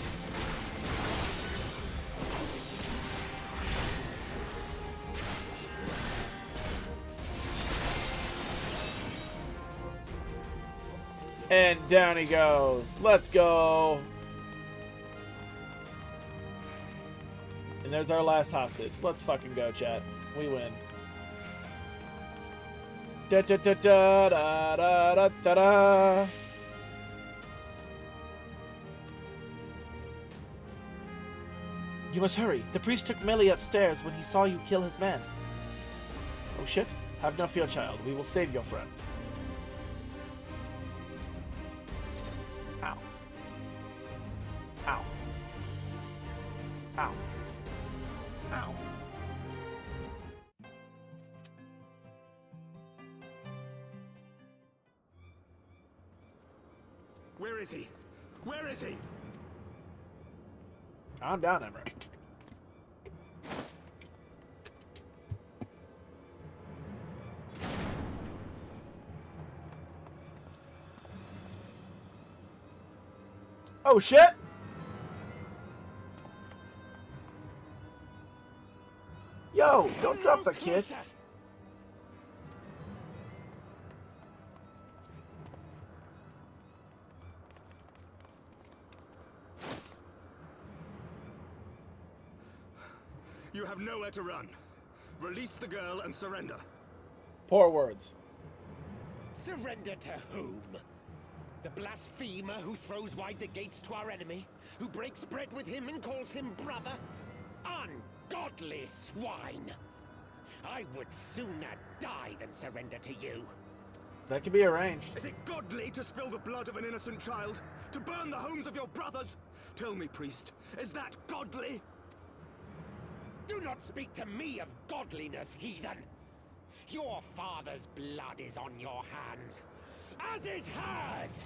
And down he goes. Let's go. And there's our last hostage. Let's fucking go, chat. We win. Da da da da da da da da da. You must hurry. The priest took Millie upstairs when he saw you kill his man. Oh shit. Have no fear, child. We will save your friend. Ow. Ow. Ow. Ow. Where is he? Where is he? Calm down, Emmer. Oh shit! Yo, don't drop the kid. You have nowhere to run. Release the girl and surrender. Poor words. Surrender to whom? The blasphemer who throws wide the gates to our enemy? Who breaks bread with him and calls him brother? Ungodly swine! I would sooner die than surrender to you. That can be arranged. Is it godly to spill the blood of an innocent child? To burn the homes of your brothers? Tell me, priest, is that godly? Do not speak to me of godliness, heathen! Your father's blood is on your hands, as is hers!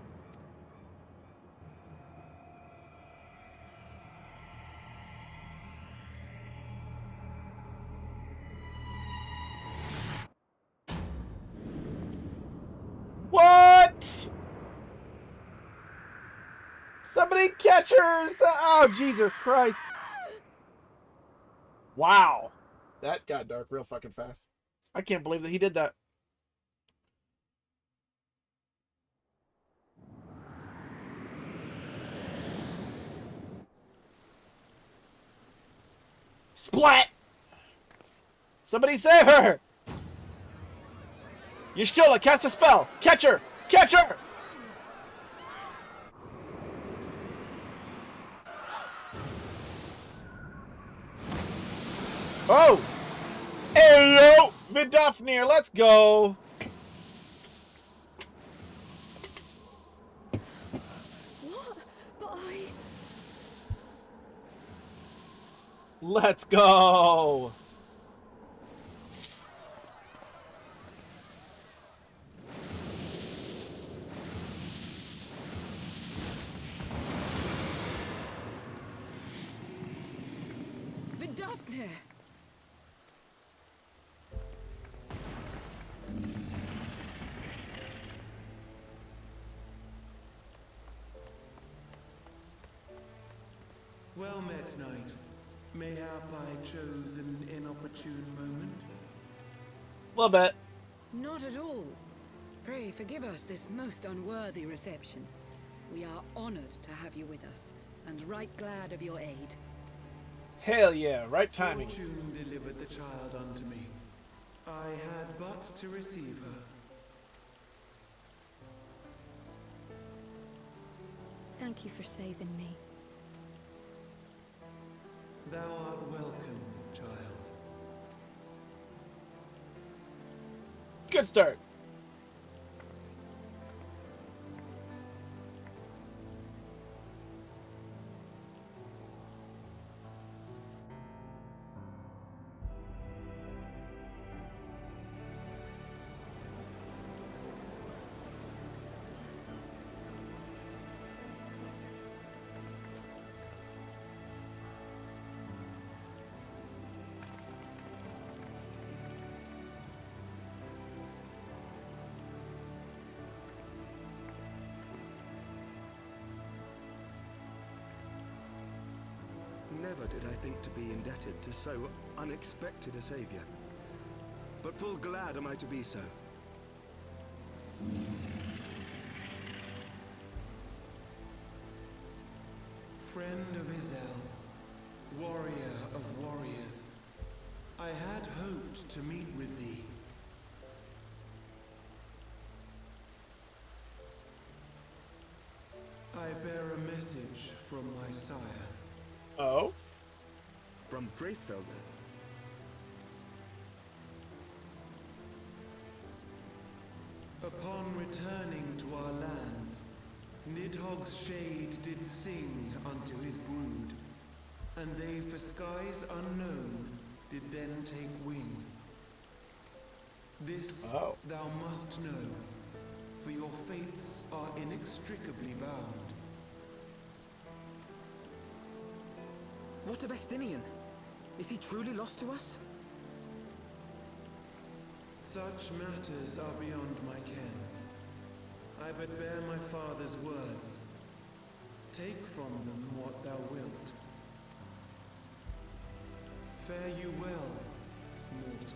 What? Somebody catch her! Oh, Jesus Christ. Wow. That got dark real fucking fast. I can't believe that he did that. Splat! Somebody save her! Y'shtola, cast a spell! Catch her! Catch her! Oh! Heyo! Vidofnir, let's go! What? But I... Let's go! Vidofnir! Well met, knight. Mayhap I chose an inopportune moment? Little bit. Not at all. Pray forgive us this most unworthy reception. We are honored to have you with us, and right glad of your aid. Hell yeah, right timing. Fortune delivered the child unto me. I had but to receive her. Thank you for saving me. Thou art welcome, child. Good start. Never did I think to be indebted to so unexpected a savior. But full glad am I to be so. friend of Izel, warrior of warriors, I had hoped to meet with thee. I bear a message from my sire. Oh? From Gracefeld, then? Upon returning to our lands, Nidhogg's shade did sing unto his brood, and they for skies unknown did then take wing. This thou must know, for your fates are inextricably bound. What of Estinian? Is he truly lost to us? Such matters are beyond my ken. I but bear my father's words. Take from them what thou wilt. Fare you well, mortals.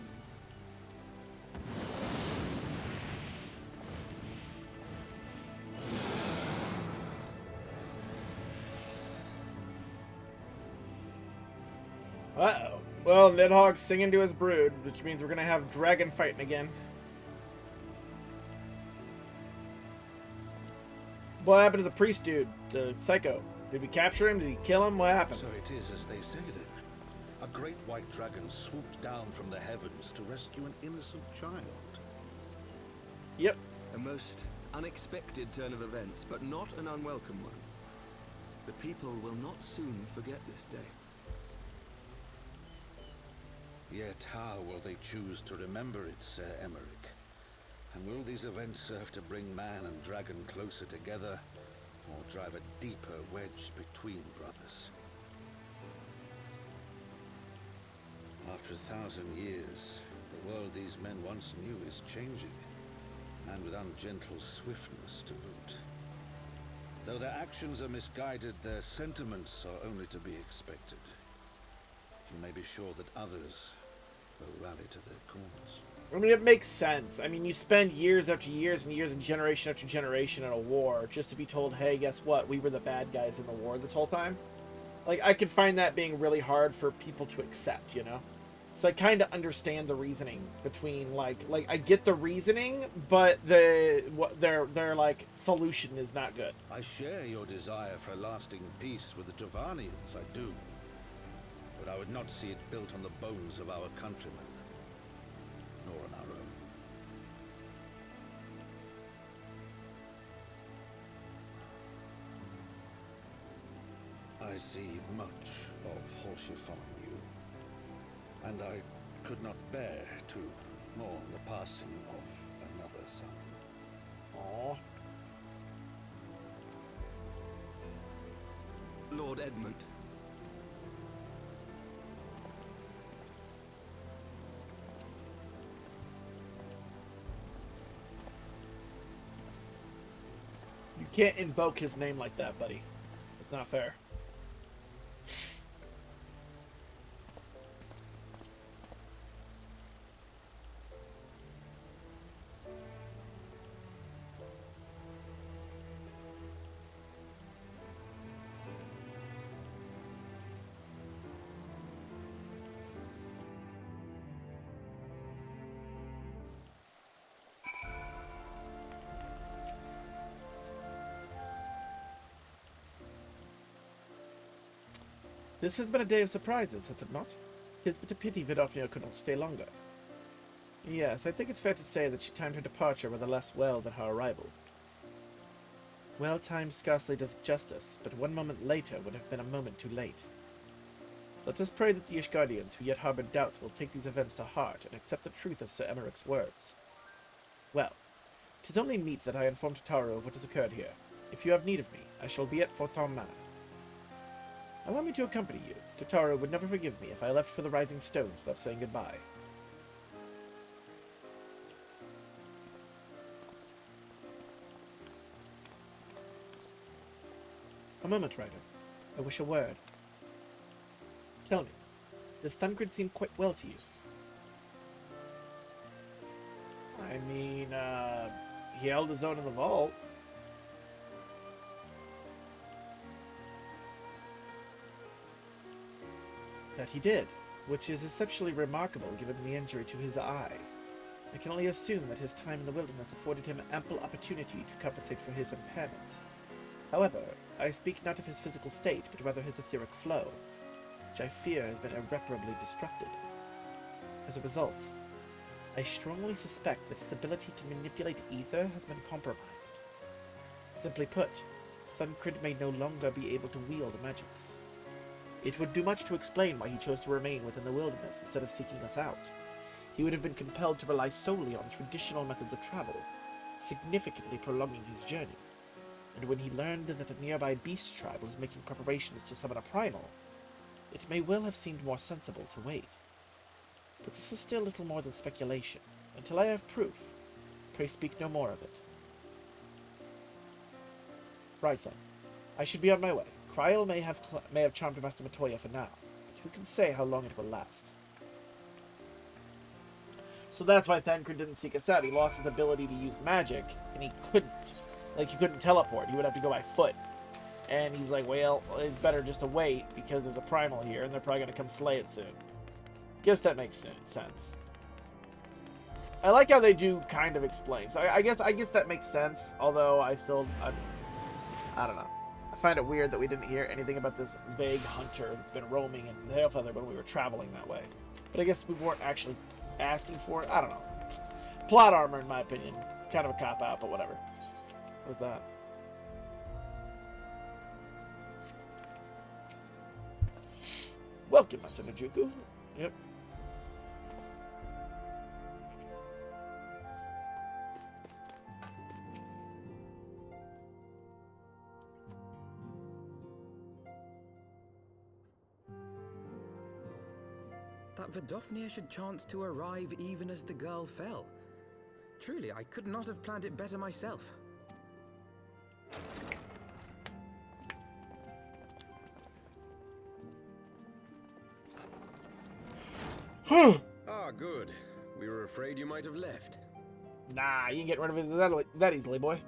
Uh-oh. Well, Nidhogg's singing to his brood, which means we're gonna have dragon fighting again. What happened to the priest dude? The psycho? Did we capture him? Did he kill him? What happened? So it is as they say then. A great white dragon swooped down from the heavens to rescue an innocent child. Yep. A most unexpected turn of events, but not an unwelcome one. The people will not soon forget this day. Yet how will they choose to remember it, Sir Emmerich? And will these events serve to bring man and dragon closer together, or drive a deeper wedge between brothers? After 1,000 years, the world these men once knew is changing, and with ungentle swiftness to boot. Though their actions are misguided, their sentiments are only to be expected. You may be sure that others will rally to their cause. I mean, it makes sense. I mean, you spend years after years and years and generation after generation in a war just to be told, hey, guess what? We were the bad guys in the war this whole time. Like, I could find that being really hard for people to accept, you know? So I kind of understand the reasoning between, like I get the reasoning, but their like, solution is not good. I share your desire for lasting peace with the Jovanians, I do. But I would not see it built on the bones of our countrymen, nor on our own. I see much of Horseshoe from you, and I could not bear to mourn the passing of another son. Aww. Lord Edmund. You can't invoke his name like that, buddy. It's not fair. This has been a day of surprises, has it not? 'Tis but a pity Vidofnir could not stay longer. Yes, I think it's fair to say that she timed her departure rather less well than her arrival. Well, time scarcely does justice, but 1 moment later would have been a moment too late. Let us pray that the Ishgardians who yet harbor doubts will take these events to heart and accept the truth of Sir Emmerich's words. Well, 'tis only meet that I inform Tataru of what has occurred here. If you have need of me, I shall be at Forton Manor. Allow me to accompany you. Tataru would never forgive me if I left for the Rising Stones without saying goodbye. A moment, Ryder. I wish a word. Tell me, does Thancred seem quite well to you? I mean, he held his own in the vault. That he did, which is exceptionally remarkable given the injury to his eye. I can only assume that his time in the wilderness afforded him ample opportunity to compensate for his impairment. However, I speak not of his physical state, but rather his etheric flow, which I fear has been irreparably disrupted. As a result, I strongly suspect that his ability to manipulate ether has been compromised. Simply put, Thancred may no longer be able to wield magics. It would do much to explain why he chose to remain within the wilderness instead of seeking us out. He would have been compelled to rely solely on traditional methods of travel, significantly prolonging his journey. And when he learned that a nearby beast tribe was making preparations to summon a primal, it may well have seemed more sensible to wait. But this is still little more than speculation. Until I have proof, pray speak no more of it. Right then. I should be on my way. Kryl may have charmed Master Matoya for now, but who can say how long it will last? So that's why Thancred didn't seek us out. He lost his ability to use magic, and he couldn't. Like, he couldn't teleport. He would have to go by foot. And he's like, well, it's better just to wait, because there's a primal here, and they're probably going to come slay it soon. Guess that makes sense. I like how they do kind of explain. So I guess that makes sense, although I don't know. I find it weird that we didn't hear anything about this vague hunter that's been roaming in the Hailfeather when we were traveling that way. But I guess we weren't actually asking for it. I don't know. Plot armor, in my opinion. Kind of a cop-out, but whatever. What's that? Welcome, Matsunajuku. Yep. That Vidofnir should chance to arrive even as the girl fell. Truly, I could not have planned it better myself. Ah, good. We were afraid you might have left. Nah, you ain't getting rid of it that easily, boy.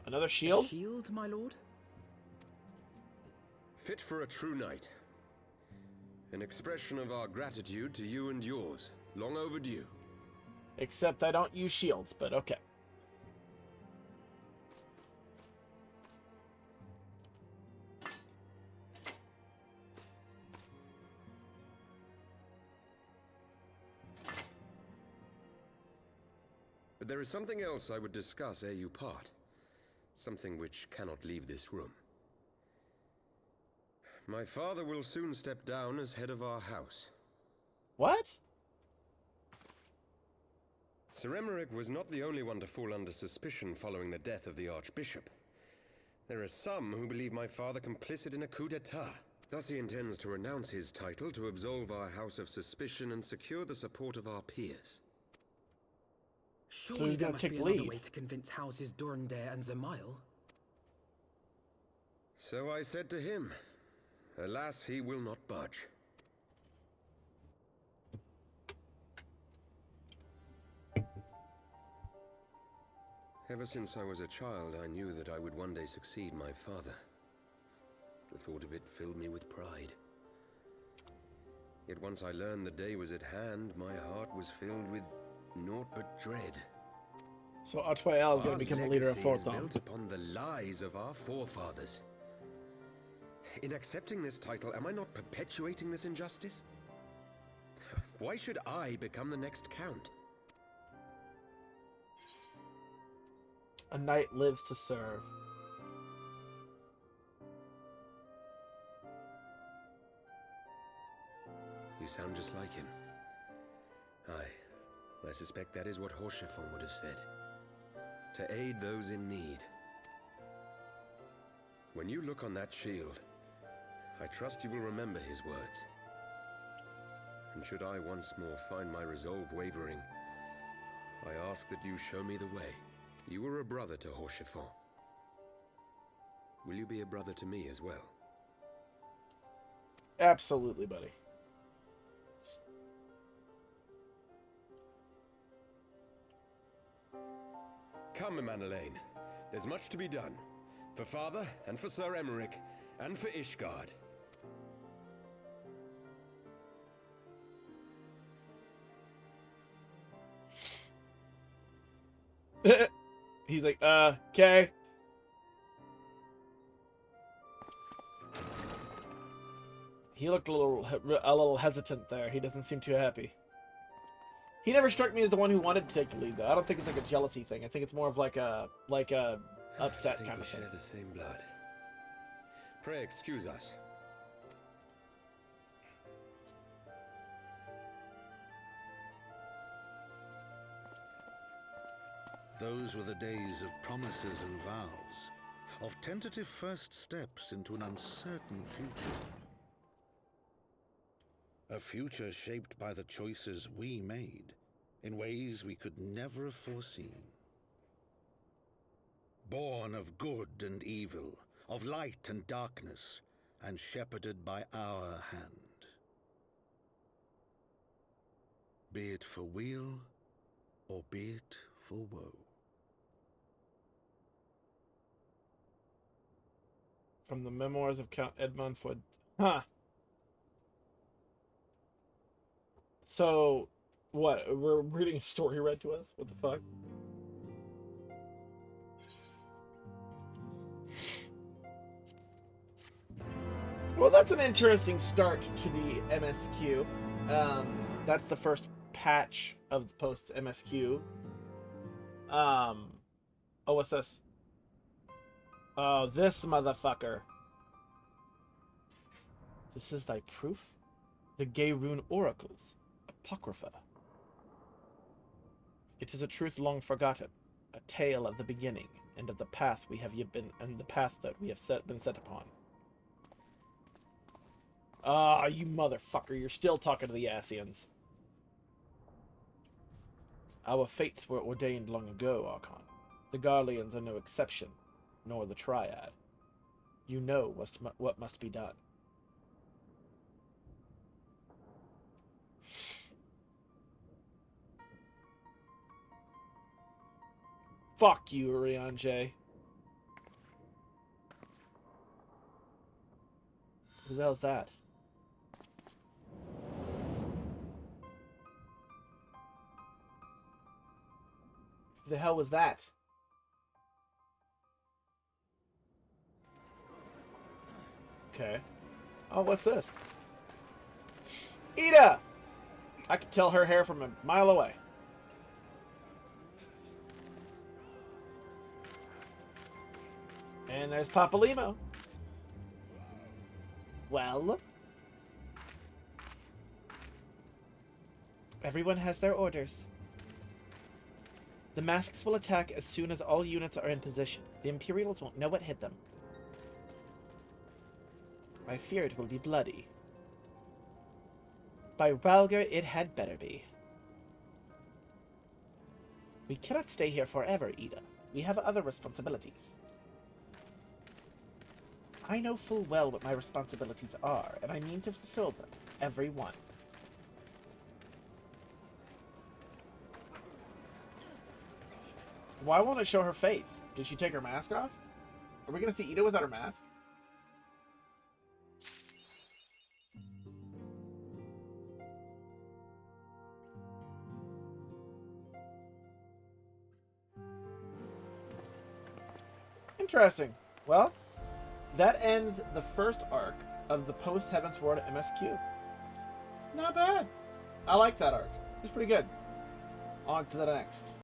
Another shield? A shield, my lord? Fit for a true knight. An expression of our gratitude to you and yours. Long overdue. Except I don't use shields, but okay. But there is something else I would discuss ere you part. Something which cannot leave this room. My father will soon step down as head of our house. What? Sir Emeric was not the only one to fall under suspicion following the death of the Archbishop. There are some who believe my father complicit in a coup d'etat. Thus he intends to renounce his title to absolve our house of suspicion and secure the support of our peers. Surely there must be another way to convince houses Durandare and Zamail. So I said to him. Alas, he will not budge. Ever since I was a child, I knew that I would one day succeed my father. The thought of it filled me with pride. Yet once I learned the day was at hand, my heart was filled with naught but dread. So Artwael is going to become the leader of Fourth Dawn. Built upon the lies of our forefathers. In accepting this title, am I not perpetuating this injustice? Why should I become the next count? A knight lives to serve. You sound just like him. Aye, I suspect that is what Horschiffon would have said. To aid those in need. When you look on that shield, I trust you will remember his words. And should I once more find my resolve wavering, I ask that you show me the way. You were a brother to Horschiffon. Will you be a brother to me as well? Absolutely, buddy. Come, Manelaine. There's much to be done. For Father, and for Sir Emmerich, and for Ishgard. He's like, okay. He looked a little hesitant there. He doesn't seem too happy. He never struck me as the one who wanted to take the lead, though. I don't think it's like a jealousy thing. I think it's more of like a upset kind of thing. We share the same blood. Pray excuse us. Those were the days of promises and vows, of tentative first steps into an uncertain future. A future shaped by the choices we made, in ways we could never have foreseen. Born of good and evil, of light and darkness, and shepherded by our hand. Be it for weal, or be it for woe. From the memoirs of Count Edmund Ford. Huh. So, what? We're reading a story read to us? What the fuck? Well, that's an interesting start to the MSQ. That's the first patch of the post-MSQ. Oh, what's this? Oh, this motherfucker. This is thy proof? The Gay Rune Oracles. Apocrypha. It is a truth long forgotten, a tale of the beginning, and of the path we have been, and the path that we have been set upon. Ah, you motherfucker, you're still talking to the Asians. Our fates were ordained long ago, Archon. The Garleans are no exception, nor the Triad. You know what must be done. Fuck you, Urian J. Who the hell's that? Who the hell was that? Okay. Oh, what's this? Ida! I could tell her hair from a mile away. And there's Papa Limo. Well? Everyone has their orders. The masks will attack as soon as all units are in position. The Imperials won't know what hit them. I fear it will be bloody. By Ralgar, it had better be. We cannot stay here forever, Ida. We have other responsibilities. I know full well what my responsibilities are, and I mean to fulfill them. Every one. Why won't it show her face? Did she take her mask off? Are we gonna see Ida without her mask? Interesting. Well, that ends the first arc of the post-Heavensward MSQ. Not bad. I like that arc. It's pretty good. On to the next.